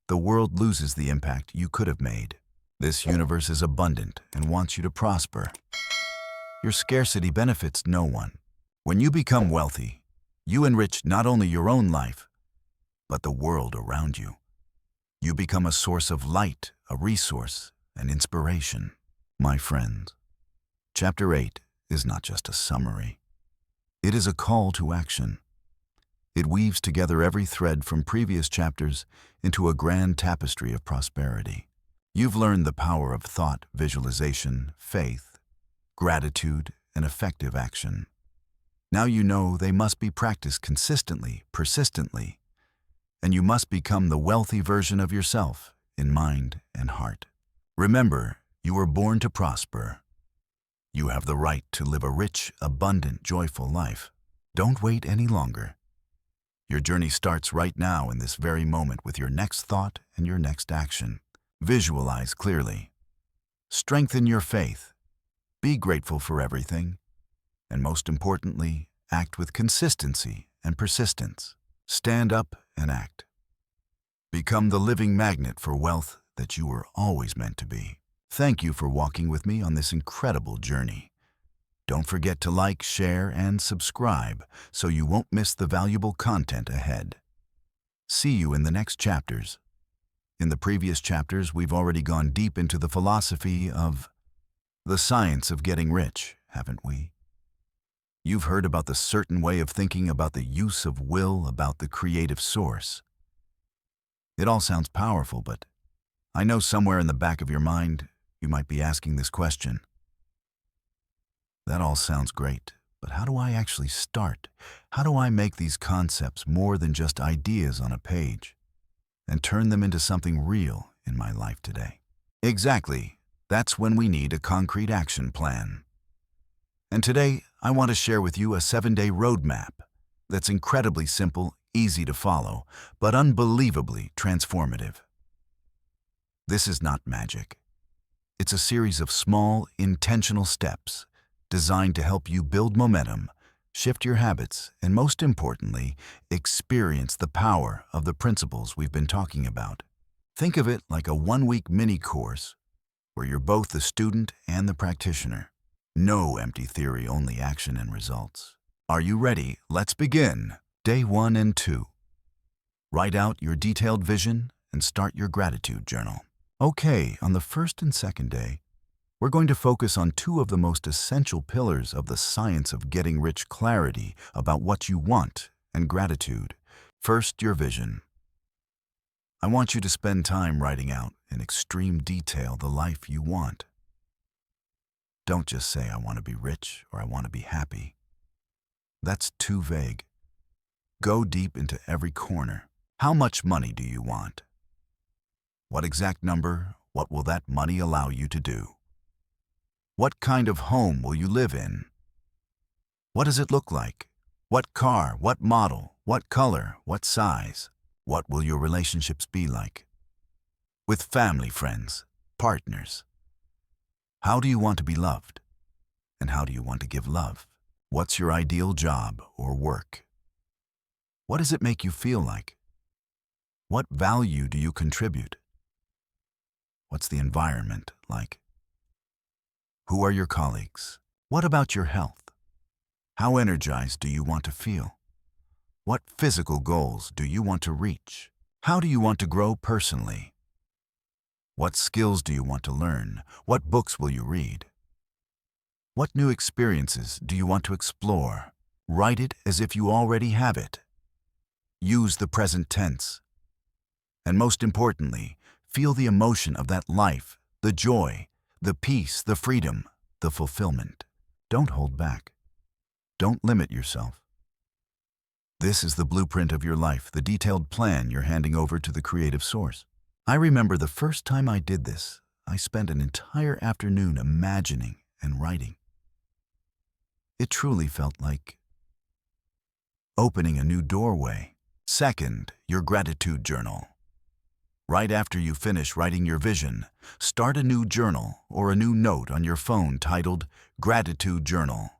the world loses the impact you could have made. This universe is abundant and wants you to prosper. Your scarcity benefits no one. When you become wealthy, you enrich not only your own life, but the world around you. You become a source of light, a resource, and inspiration. My friends, Chapter 8 is not just a summary. It is a call to action. It weaves together every thread from previous chapters into a grand tapestry of prosperity. You've learned the power of thought, visualization, faith, gratitude, and effective action. Now you know they must be practiced consistently, persistently, and you must become the wealthy version of yourself in mind and heart. Remember, you were born to prosper. You have the right to live a rich, abundant, joyful life. Don't wait any longer. Your journey starts right now in this very moment with your next thought and your next action. Visualize clearly. Strengthen your faith. Be grateful for everything. And most importantly, act with consistency and persistence. Stand up and act. Become the living magnet for wealth that you were always meant to be. Thank you for walking with me on this incredible journey. Don't forget to like, share, and subscribe so you won't miss the valuable content ahead. See you in the next chapters. In the previous chapters, we've already gone deep into the philosophy of the science of getting rich, haven't we? You've heard about the certain way of thinking, about the use of will, about the creative source. It all sounds powerful, but I know somewhere in the back of your mind, you might be asking this question. That all sounds great, but how do I actually start? How do I make these concepts more than just ideas on a page and turn them into something real in my life today? Exactly. That's when we need a concrete action plan. And today, I want to share with you a 7-day roadmap that's incredibly simple, easy to follow, but unbelievably transformative. This is not magic. It's a series of small, intentional steps designed to help you build momentum, shift your habits, and most importantly, experience the power of the principles we've been talking about. Think of it like a one-week mini-course where you're both the student and the practitioner. No empty theory, only action and results. Are you ready? Let's begin. Day 1 and 2. Write out your detailed vision and start your gratitude journal. Okay, on the first and second day, we're going to focus on two of the most essential pillars of the science of getting rich: clarity about what you want and gratitude. First, your vision. I want you to spend time writing out in extreme detail the life you want. Don't just say, I want to be rich or I want to be happy. That's too vague. Go deep into every corner. How much money do you want? What exact number? What will that money allow you to do? What kind of home will you live in? What does it look like? What car? What model? What color? What size? What will your relationships be like? With family, friends, partners. How do you want to be loved? And how do you want to give love? What's your ideal job or work? What does it make you feel like? What value do you contribute? What's the environment like? Who are your colleagues? What about your health? How energized do you want to feel? What physical goals do you want to reach? How do you want to grow personally? What skills do you want to learn? What books will you read? What new experiences do you want to explore? Write it as if you already have it. Use the present tense. And most importantly, feel the emotion of that life, the joy, the peace, the freedom, the fulfillment. Don't hold back. Don't limit yourself. This is the blueprint of your life, the detailed plan you're handing over to the creative source. I remember the first time I did this, I spent an entire afternoon imagining and writing. It truly felt like opening a new doorway. Second, your gratitude journal. Right after you finish writing your vision, start a new journal or a new note on your phone titled Gratitude Journal.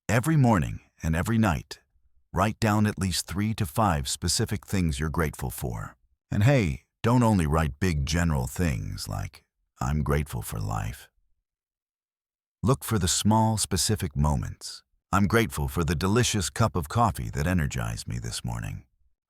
Every morning and every night, write down at least 3 to 5 specific things you're grateful for. And hey, don't only write big general things like, I'm grateful for life. Look for the small, specific moments. I'm grateful for the delicious cup of coffee that energized me this morning.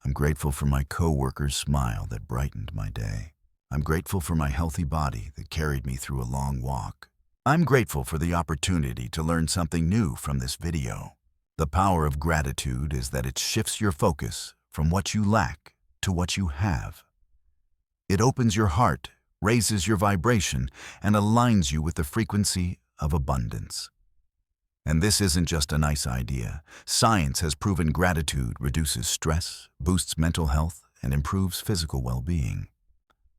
I'm grateful for my coworker's smile that brightened my day. I'm grateful for my healthy body that carried me through a long walk. I'm grateful for the opportunity to learn something new from this video. The power of gratitude is that it shifts your focus from what you lack to what you have. It opens your heart, raises your vibration, and aligns you with the frequency of abundance. And this isn't just a nice idea. Science has proven gratitude reduces stress, boosts mental health, and improves physical well-being.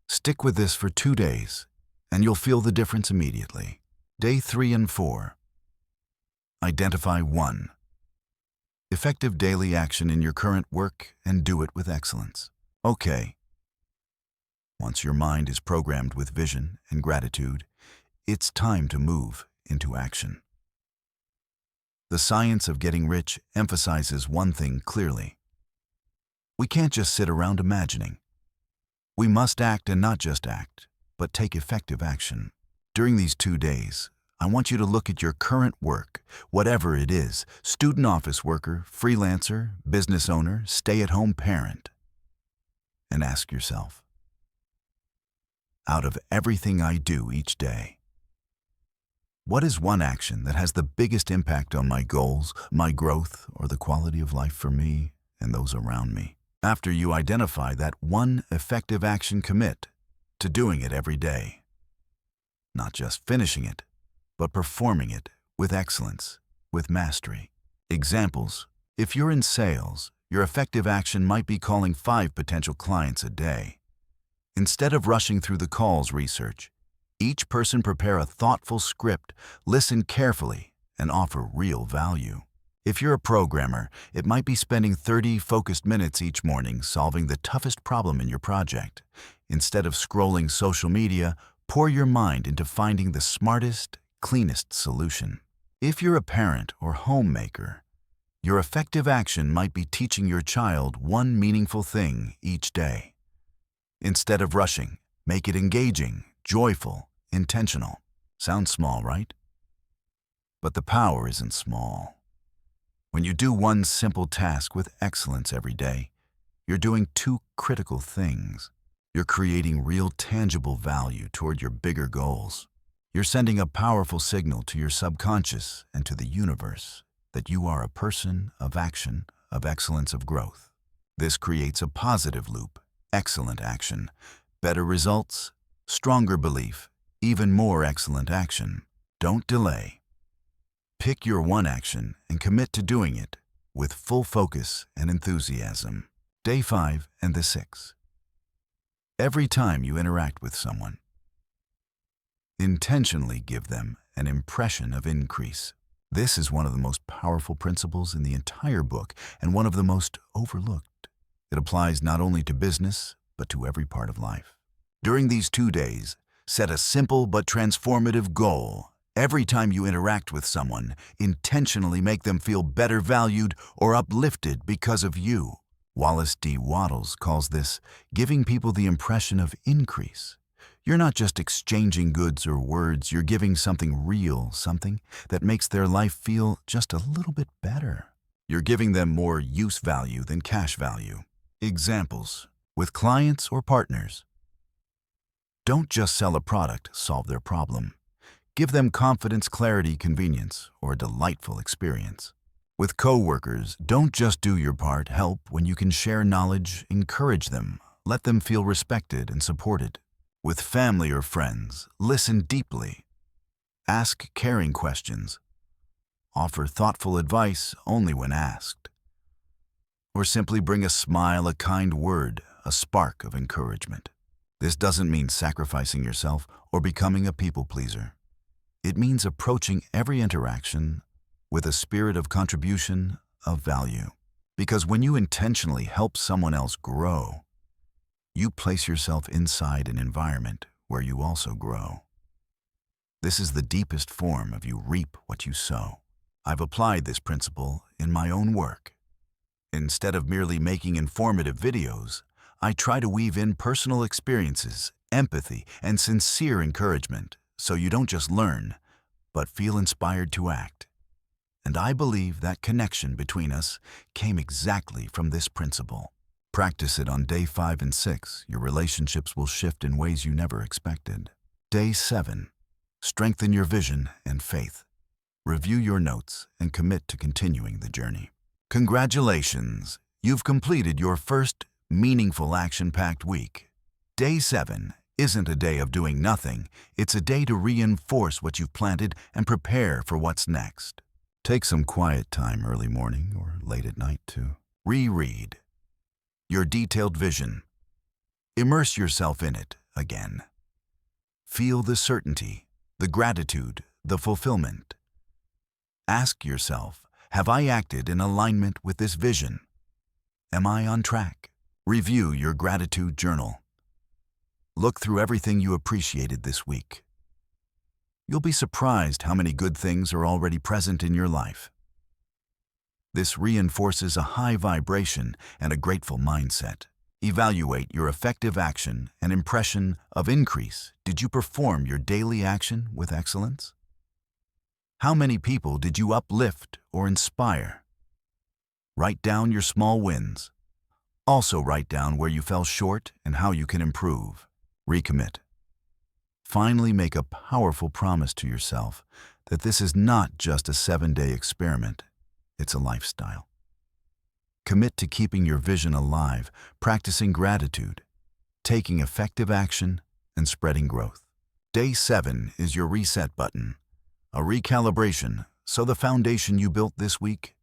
Stick with this for 2 days, and you'll feel the difference immediately. Day 3 and 4. Identify 1. Effective daily action in your current work and do it with excellence. Okay. Once your mind is programmed with vision and gratitude, it's time to move into action. The science of getting rich emphasizes one thing clearly. We can't just sit around imagining. We must act, and not just act, but take effective action. During these 2 days, I want you to look at your current work, whatever it is: student, office worker, freelancer, business owner, stay-at-home parent, and ask yourself, out of everything I do each day, what is one action that has the biggest impact on my goals, my growth, or the quality of life for me and those around me? After you identify that one effective action, commit to doing it every day. Not just finishing it, but performing it with excellence, with mastery. Examples: if you're in sales, your effective action might be calling 5 potential clients a day. Instead of rushing through the calls, research each person, prepare a thoughtful script, listen carefully, and offer real value. If you're a programmer, it might be spending 30 focused minutes each morning solving the toughest problem in your project. Instead of scrolling social media, pour your mind into finding the smartest, cleanest solution. If you're a parent or homemaker, your effective action might be teaching your child one meaningful thing each day. Instead of rushing, make it engaging, joyful, intentional. Sounds small, right? But the power isn't small. When you do one simple task with excellence every day, you're doing two critical things. You're creating real tangible value toward your bigger goals. You're sending a powerful signal to your subconscious and to the universe that you are a person of action, of excellence, of growth. This creates a positive loop, excellent action, better results, stronger belief, even more excellent action. Don't delay. Pick your one action and commit to doing it with full focus and enthusiasm. Day 5 and the 6. Every time you interact with someone, intentionally give them an impression of increase. This is one of the most powerful principles in the entire book and one of the most overlooked. It applies not only to business, but to every part of life. During these 2 days, set a simple but transformative goal. Every time you interact with someone, intentionally make them feel better valued or uplifted because of you. Wallace D. Wattles calls this giving people the impression of increase. You're not just exchanging goods or words, you're giving something real, something that makes their life feel just a little bit better. You're giving them more use value than cash value. Examples: with clients or partners, don't just sell a product, solve their problem. Give them confidence, clarity, convenience, or a delightful experience. With coworkers, don't just do your part, help when you can share knowledge, encourage them, let them feel respected and supported. With family or friends, listen deeply. Ask caring questions. Offer thoughtful advice only when asked. Or simply bring a smile, a kind word, a spark of encouragement. This doesn't mean sacrificing yourself or becoming a people pleaser. It means approaching every interaction with a spirit of contribution, of value. Because when you intentionally help someone else grow, you place yourself inside an environment where you also grow. This is the deepest form of you reap what you sow. I've applied this principle in my own work. Instead of merely making informative videos, I try to weave in personal experiences, empathy, and sincere encouragement, so you don't just learn, but feel inspired to act. And I believe that connection between us came exactly from this principle. Practice it on day 5 and 6. Your relationships will shift in ways you never expected. Day 7. Strengthen your vision and faith. Review your notes and commit to continuing the journey. Congratulations! You've completed your first meaningful action-packed week. Day 7 isn't a day of doing nothing. It's a day to reinforce what you've planted and prepare for what's next. Take some quiet time early morning or late at night to reread your detailed vision. Immerse yourself in it again. Feel the certainty, the gratitude, the fulfillment. Ask yourself, have I acted in alignment with this vision? Am I on track? Review your gratitude journal. Look through everything you appreciated this week. You'll be surprised how many good things are already present in your life. This reinforces a high vibration and a grateful mindset. Evaluate your effective action and impression of increase. Did you perform your daily action with excellence? How many people did you uplift or inspire? Write down your small wins. Also write down where you fell short and how you can improve. Recommit. Finally, make a powerful promise to yourself that this is not just a 7-day experiment, it's a lifestyle. Commit to keeping your vision alive, practicing gratitude, taking effective action, and spreading growth. Day 7 is your reset button, a recalibration so the foundation you built this week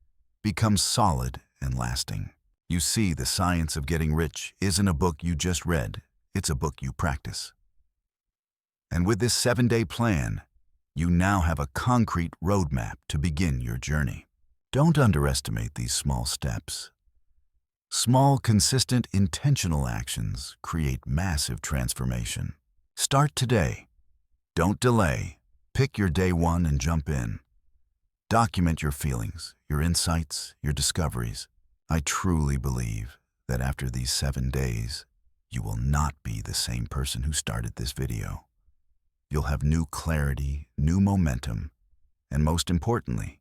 becomes solid and lasting. You see, the science of getting rich isn't a book you just read, it's a book you practice. And with this 7-day plan, you now have a concrete roadmap to begin your journey. Don't underestimate these small steps. Small, consistent, intentional actions create massive transformation. Start today. Don't delay. Pick your day 1 and jump in. Document your feelings, your insights, your discoveries. I truly believe that after these 7 days, you will not be the same person who started this video. You'll have new clarity, new momentum, and most importantly,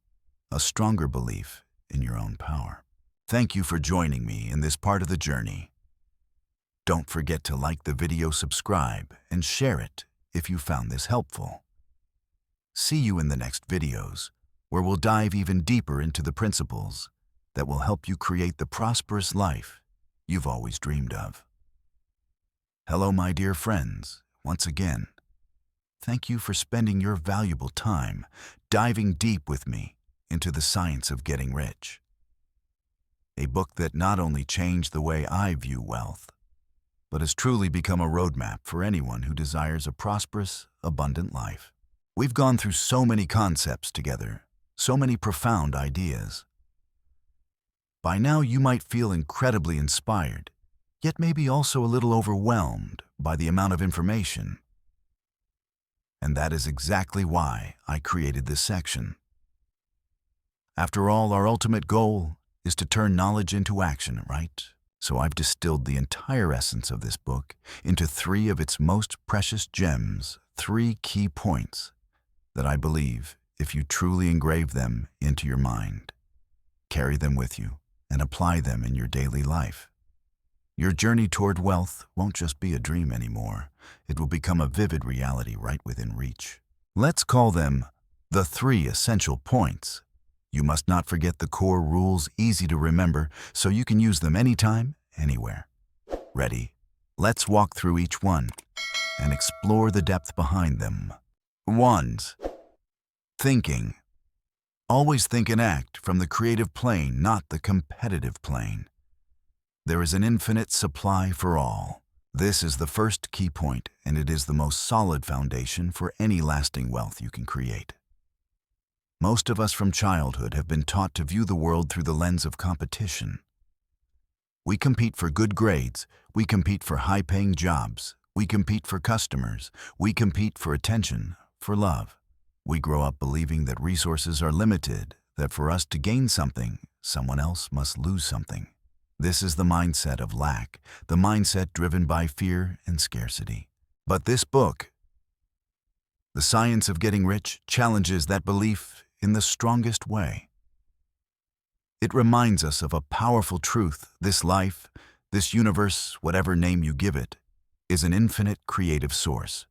a stronger belief in your own power. Thank you for joining me in this part of the journey. Don't forget to like the video, subscribe, and share it if you found this helpful. See you in the next videos, where we'll dive even deeper into the principles that will help you create the prosperous life you've always dreamed of. Hello, my dear friends. Once again, thank you for spending your valuable time diving deep with me into the science of getting rich. A book that not only changed the way I view wealth, but has truly become a roadmap for anyone who desires a prosperous, abundant life. We've gone through so many concepts together, so many profound ideas. By now you might feel incredibly inspired, yet maybe also a little overwhelmed by the amount of information. And that is exactly why I created this section. After all, our ultimate goal is to turn knowledge into action, right? So I've distilled the entire essence of this book into 3 of its most precious gems, 3 key points that I believe, if you truly engrave them into your mind, carry them with you, and apply them in your daily life, your journey toward wealth won't just be a dream anymore. It will become a vivid reality right within reach. Let's call them the 3 essential points. You must not forget the core rules, easy to remember, so you can use them anytime, anywhere. Ready? Let's walk through each one and explore the depth behind them. 1. Thinking. Always think and act from the creative plane, not the competitive plane. There is an infinite supply for all. This is the first key point, and it is the most solid foundation for any lasting wealth you can create. Most of us from childhood have been taught to view the world through the lens of competition. We compete for good grades, we compete for high-paying jobs, we compete for customers, we compete for attention, for love. We grow up believing that resources are limited, that for us to gain something, someone else must lose something. This is the mindset of lack, the mindset driven by fear and scarcity. But this book, The Science of Getting Rich, challenges that belief in the strongest way. It reminds us of a powerful truth: this life, this universe, whatever name you give it, is an infinite creative source.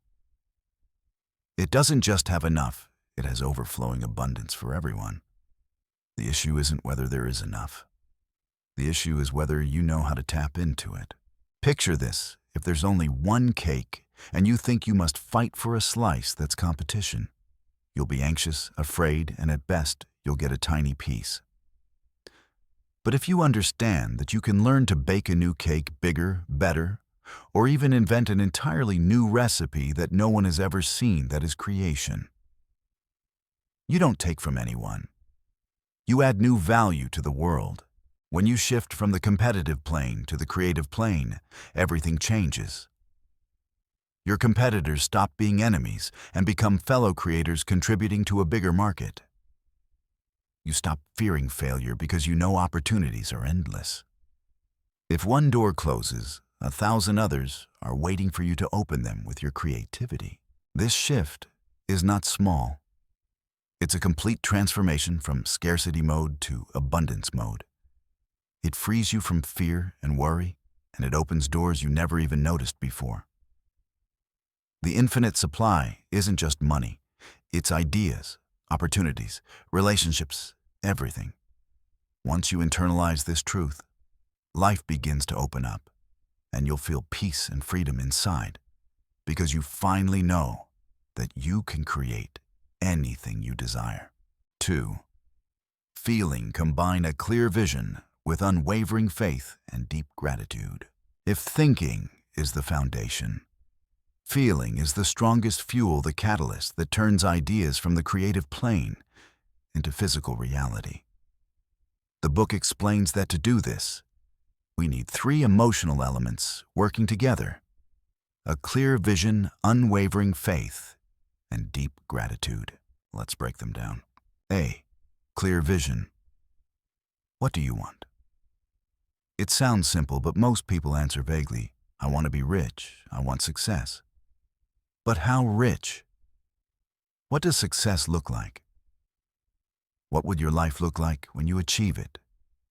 It doesn't just have enough, it has overflowing abundance for everyone. The issue isn't whether there is enough. The issue is whether you know how to tap into it. Picture this: if there's only one cake and you think you must fight for a slice, that's competition. You'll be anxious, afraid, and at best, you'll get a tiny piece. But if you understand that you can learn to bake a new cake bigger, better, or even invent an entirely new recipe that no one has ever seen, that is creation. You don't take from anyone. You add new value to the world. When you shift from the competitive plane to the creative plane, everything changes. Your competitors stop being enemies and become fellow creators contributing to a bigger market. You stop fearing failure because you know opportunities are endless. If one door closes, 1,000 others are waiting for you to open them with your creativity. This shift is not small. It's a complete transformation from scarcity mode to abundance mode. It frees you from fear and worry, and it opens doors you never even noticed before. The infinite supply isn't just money. It's ideas, opportunities, relationships, everything. Once you internalize this truth, life begins to open up, and you'll feel peace and freedom inside, because you finally know that you can create anything you desire. 2. Feeling. Combine a clear vision with unwavering faith and deep gratitude. If thinking is the foundation, feeling is the strongest fuel, the catalyst that turns ideas from the creative plane into physical reality. The book explains that to do this, we need 3 emotional elements working together: a clear vision, unwavering faith, and deep gratitude. Let's break them down. A. Clear vision. What do you want? It sounds simple, but most people answer vaguely. I want to be rich. I want success. But how rich? What does success look like? What would your life look like when you achieve it?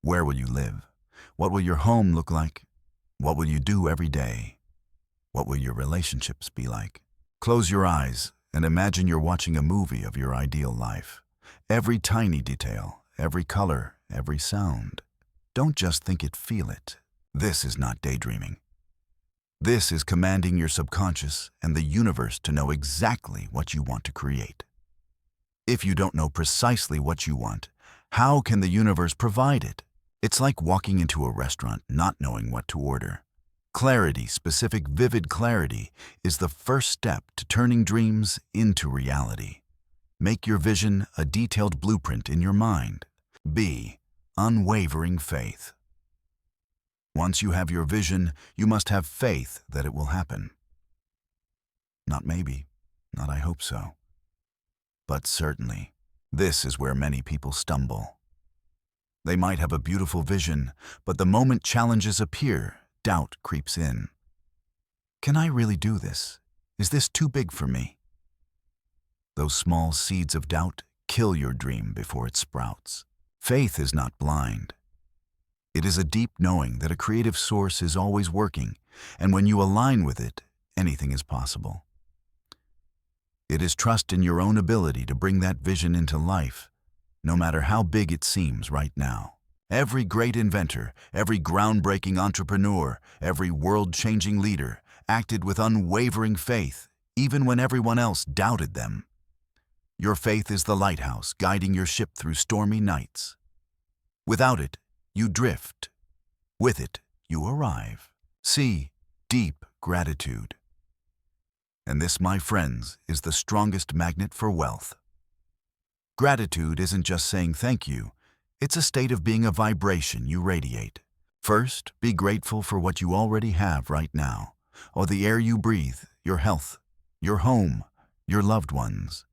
Where will you live? What will your home look like? What will you do every day? What will your relationships be like? Close your eyes and imagine you're watching a movie of your ideal life. Every tiny detail, every color, every sound. Don't just think it, feel it. This is not daydreaming. This is commanding your subconscious and the universe to know exactly what you want to create. If you don't know precisely what you want, how can the universe provide it? It's like walking into a restaurant not knowing what to order. Clarity, specific, vivid clarity, is the first step to turning dreams into reality. Make your vision a detailed blueprint in your mind. B. Unwavering faith. Once you have your vision, you must have faith that it will happen. Not maybe, not I hope so. But certainly, this is where many people stumble. They might have a beautiful vision, but the moment challenges appear, doubt creeps in. Can I really do this? Is this too big for me? Those small seeds of doubt kill your dream before it sprouts. Faith is not blind. It is a deep knowing that a creative source is always working, and when you align with it, anything is possible. It is trust in your own ability to bring that vision into life, no matter how big it seems right now. Every great inventor, every groundbreaking entrepreneur, every world-changing leader acted with unwavering faith, even when everyone else doubted them. Your faith is the lighthouse guiding your ship through stormy nights. Without it, you drift. With it, you arrive. See, deep gratitude. And this, my friends, is the strongest magnet for wealth. Gratitude isn't just saying thank you. It's a state of being a vibration you radiate. First, be grateful for what you already have right now, or the air you breathe, your health, your home, your loved ones,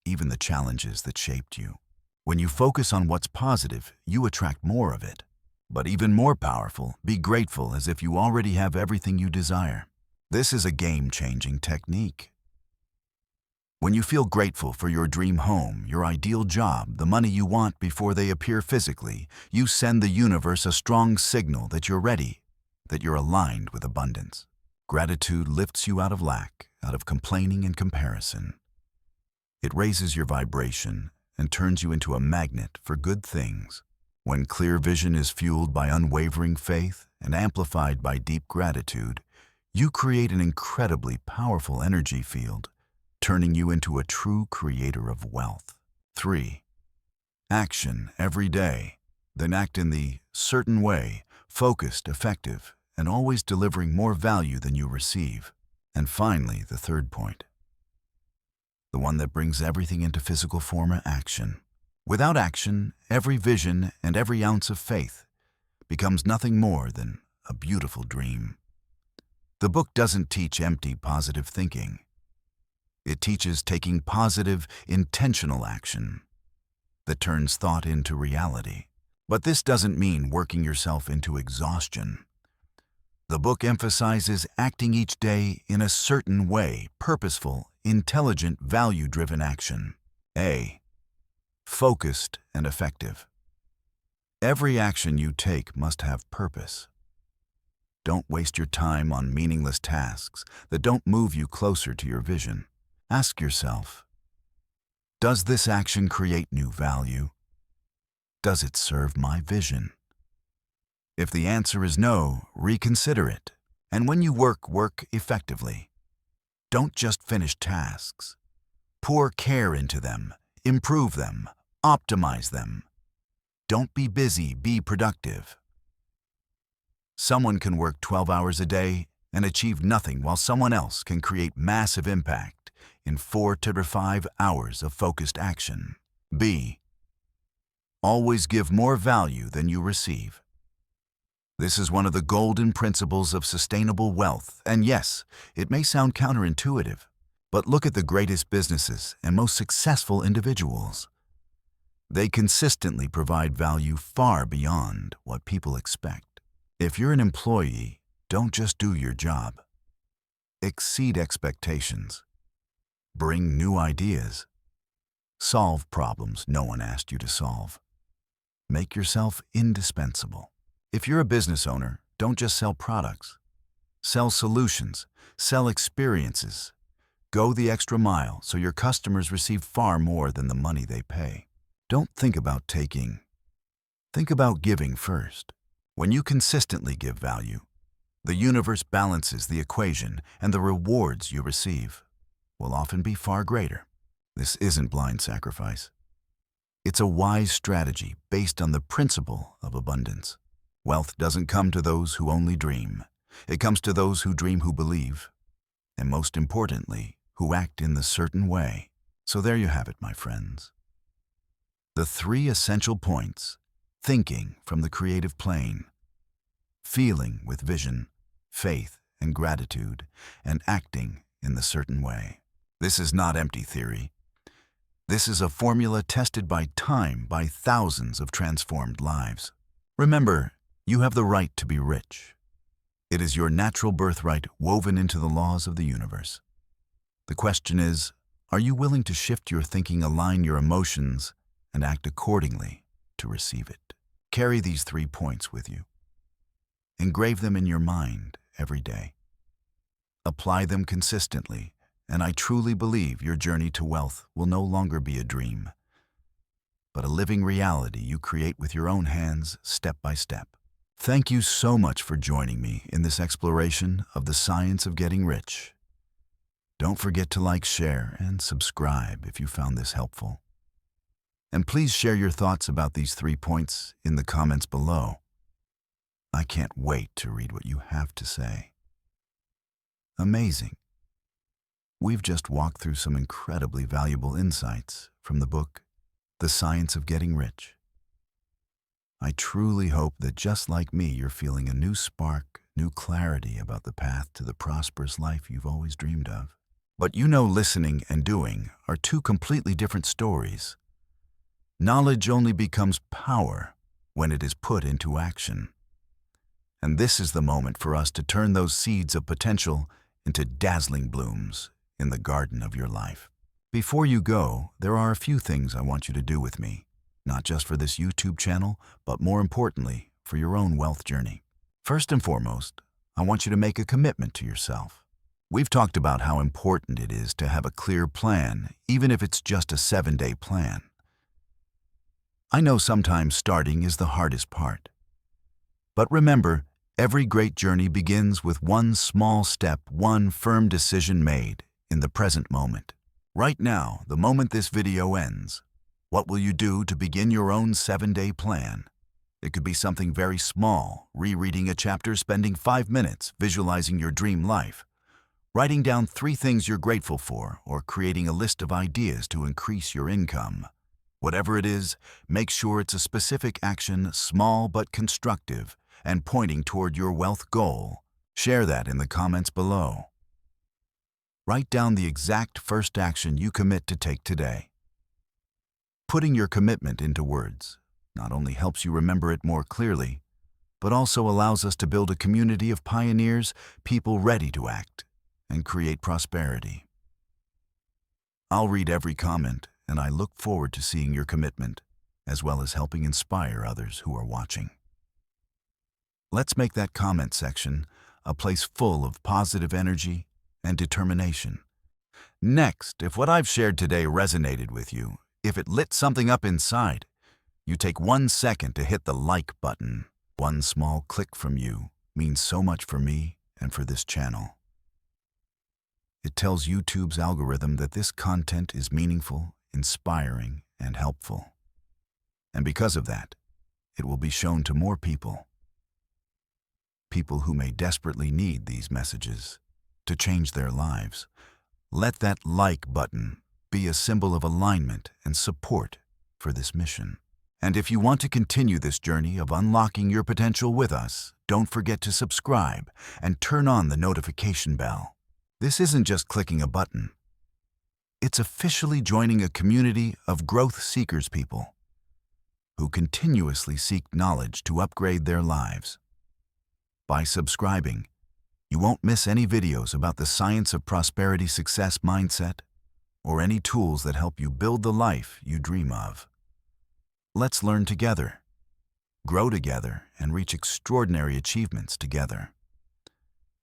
even the challenges that shaped you. When you focus on what's positive, you attract more of it. But even more powerful, be grateful as if you already have everything you desire. This is a game-changing technique. When you feel grateful for your dream home, your ideal job, the money you want before they appear physically, you send the universe a strong signal that you're ready, that you're aligned with abundance. Gratitude lifts you out of lack, out of complaining and comparison. It raises your vibration and turns you into a magnet for good things. When clear vision is fueled by unwavering faith and amplified by deep gratitude, you create an incredibly powerful energy field, turning you into a true creator of wealth. 3. Action every day. Then act in the certain way, focused, effective, and always delivering more value than you receive. And finally, the third point. The one that brings everything into physical form, action. Without action, every vision and every ounce of faith becomes nothing more than a beautiful dream. The book doesn't teach empty positive thinking. It teaches taking positive, intentional action that turns thought into reality. But this doesn't mean working yourself into exhaustion. The book emphasizes acting each day in a certain way, purposeful, intelligent, value-driven action. A. Focused and effective. Every action you take must have purpose. Don't waste your time on meaningless tasks that don't move you closer to your vision. Ask yourself, does this action create new value? Does it serve my vision? If the answer is no, reconsider it. And when you work effectively. Don't just finish tasks. Pour care into them, improve them, optimize them. Don't be busy, be productive. Someone can work 12 hours a day and achieve nothing, while someone else can create massive impact in 4 to 5 hours of focused action. B. Always give more value than you receive. This is one of the golden principles of sustainable wealth, and yes, it may sound counterintuitive, but look at the greatest businesses and most successful individuals. They consistently provide value far beyond what people expect. If you're an employee, Don't just do your job. Exceed expectations. Bring new ideas. Solve problems no one asked you to solve. Make yourself indispensable. If you're a business owner, don't just sell products. Sell solutions. Sell experiences. Go the extra mile so your customers receive far more than the money they pay. Don't think about taking. Think about giving first. When you consistently give value, the universe balances the equation, and the rewards you receive will often be far greater. This isn't blind sacrifice. It's a wise strategy based on the principle of abundance. Wealth doesn't come to those who only dream. It comes to those who dream, who believe, and most importantly, who act in the certain way. So there you have it, my friends. The 3 essential points: thinking from the creative plane, feeling with vision, faith and gratitude, and acting in the certain way. This is not empty theory. This is a formula tested by time, by thousands of transformed lives. Remember, you have the right to be rich. It is your natural birthright woven into the laws of the universe. The question is, are you willing to shift your thinking, align your emotions, and act accordingly to receive it? Carry these 3 points with you. Engrave them in your mind every day. Apply them consistently, and I truly believe your journey to wealth will no longer be a dream, but a living reality you create with your own hands, step by step. Thank you so much for joining me in this exploration of the science of getting rich. Don't forget to like, share, and subscribe if you found this helpful. And please share your thoughts about these 3 points in the comments below. I can't wait to read what you have to say. Amazing. We've just walked through some incredibly valuable insights from the book, The Science of Getting Rich. I truly hope that just like me, you're feeling a new spark, new clarity about the path to the prosperous life you've always dreamed of. But you know, listening and doing are 2 completely different stories. Knowledge only becomes power when it is put into action. And this is the moment for us to turn those seeds of potential into dazzling blooms in the garden of your life. Before you go, there are a few things I want you to do with me, not just for this YouTube channel, but more importantly, for your own wealth journey. First and foremost, I want you to make a commitment to yourself. We've talked about how important it is to have a clear plan, even if it's just a 7-day plan. I know sometimes starting is the hardest part. But remember, every great journey begins with one small step, one firm decision made in the present moment. Right now, the moment this video ends, what will you do to begin your own 7-day plan? It could be something very small, rereading a chapter, spending 5 minutes visualizing your dream life, writing down 3 things you're grateful for, or creating a list of ideas to increase your income. Whatever it is, make sure it's a specific action, small but constructive, and pointing toward your wealth goal. Share that in the comments below. Write down the exact first action you commit to take today. Putting your commitment into words not only helps you remember it more clearly, but also allows us to build a community of pioneers, people ready to act and create prosperity. I'll read every comment, and I look forward to seeing your commitment, as well as helping inspire others who are watching. Let's make that comment section a place full of positive energy and determination. Next, if what I've shared today resonated with you, if it lit something up inside, you take 1 second to hit the like button. One small click from you means so much for me and for this channel. It tells YouTube's algorithm that this content is meaningful, inspiring, and helpful. And because of that, it will be shown to more people. People who may desperately need these messages to change their lives. Let that like button be a symbol of alignment and support for this mission. And if you want to continue this journey of unlocking your potential with us, don't forget to subscribe and turn on the notification bell. This isn't just clicking a button. It's officially joining a community of growth seekers, people who continuously seek knowledge to upgrade their lives. By subscribing, You won't miss any videos about the science of prosperity success mindset or any tools that help you build the life you dream of. Let's learn together, grow together, and reach extraordinary achievements together.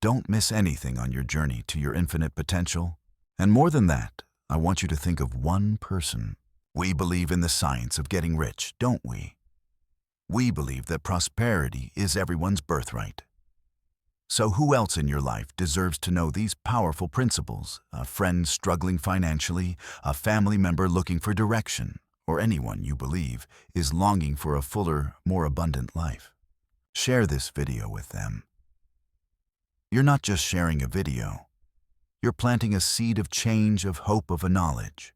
Don't miss anything on your journey to your infinite potential. And more than that, I want you to think of one person. We believe in the science of getting rich, don't we? We believe that prosperity is everyone's birthright. So who else in your life deserves to know these powerful principles? A friend struggling financially, a family member looking for direction, or anyone you believe is longing for a fuller, more abundant life. Share this video with them. You're not just sharing a video. You're planting a seed of change, of hope, of a knowledge.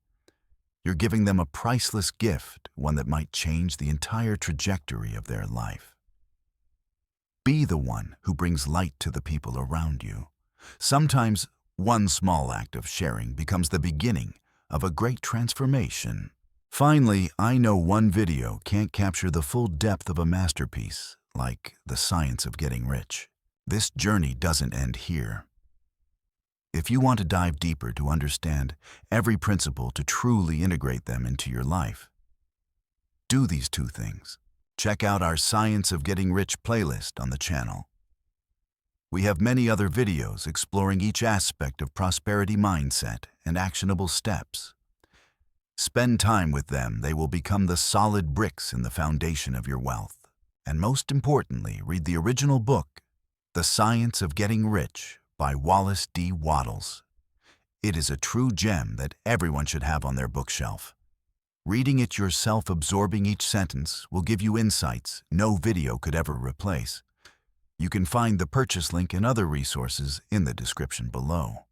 You're giving them a priceless gift, one that might change the entire trajectory of their life. Be the one who brings light to the people around you. Sometimes one small act of sharing becomes the beginning of a great transformation. Finally, I know one video can't capture the full depth of a masterpiece like The Science of Getting Rich. This journey doesn't end here. If you want to dive deeper to understand every principle to truly integrate them into your life, do these two things. Check out our Science of Getting Rich playlist on the channel. We have many other videos exploring each aspect of prosperity mindset and actionable steps. Spend time with them. They will become the solid bricks in the foundation of your wealth. And most importantly, read the original book, The Science of Getting Rich by Wallace D. Wattles. It is a true gem that everyone should have on their bookshelf. Reading it yourself, absorbing each sentence, will give you insights no video could ever replace. You can find the purchase link and other resources in the description below.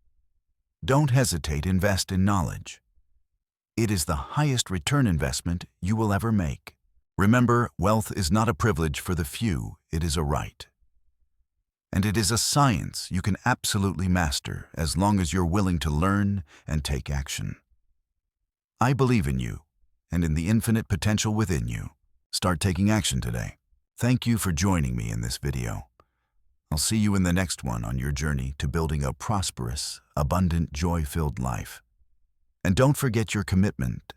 Don't hesitate, invest in knowledge. It is the highest return investment you will ever make. Remember, wealth is not a privilege for the few, it is a right. And it is a science you can absolutely master as long as you're willing to learn and take action. I believe in you and in the infinite potential within you. Start taking action today. Thank you for joining me in this video. I'll see you in the next one on your journey to building a prosperous, abundant, joy-filled life. And don't forget your commitment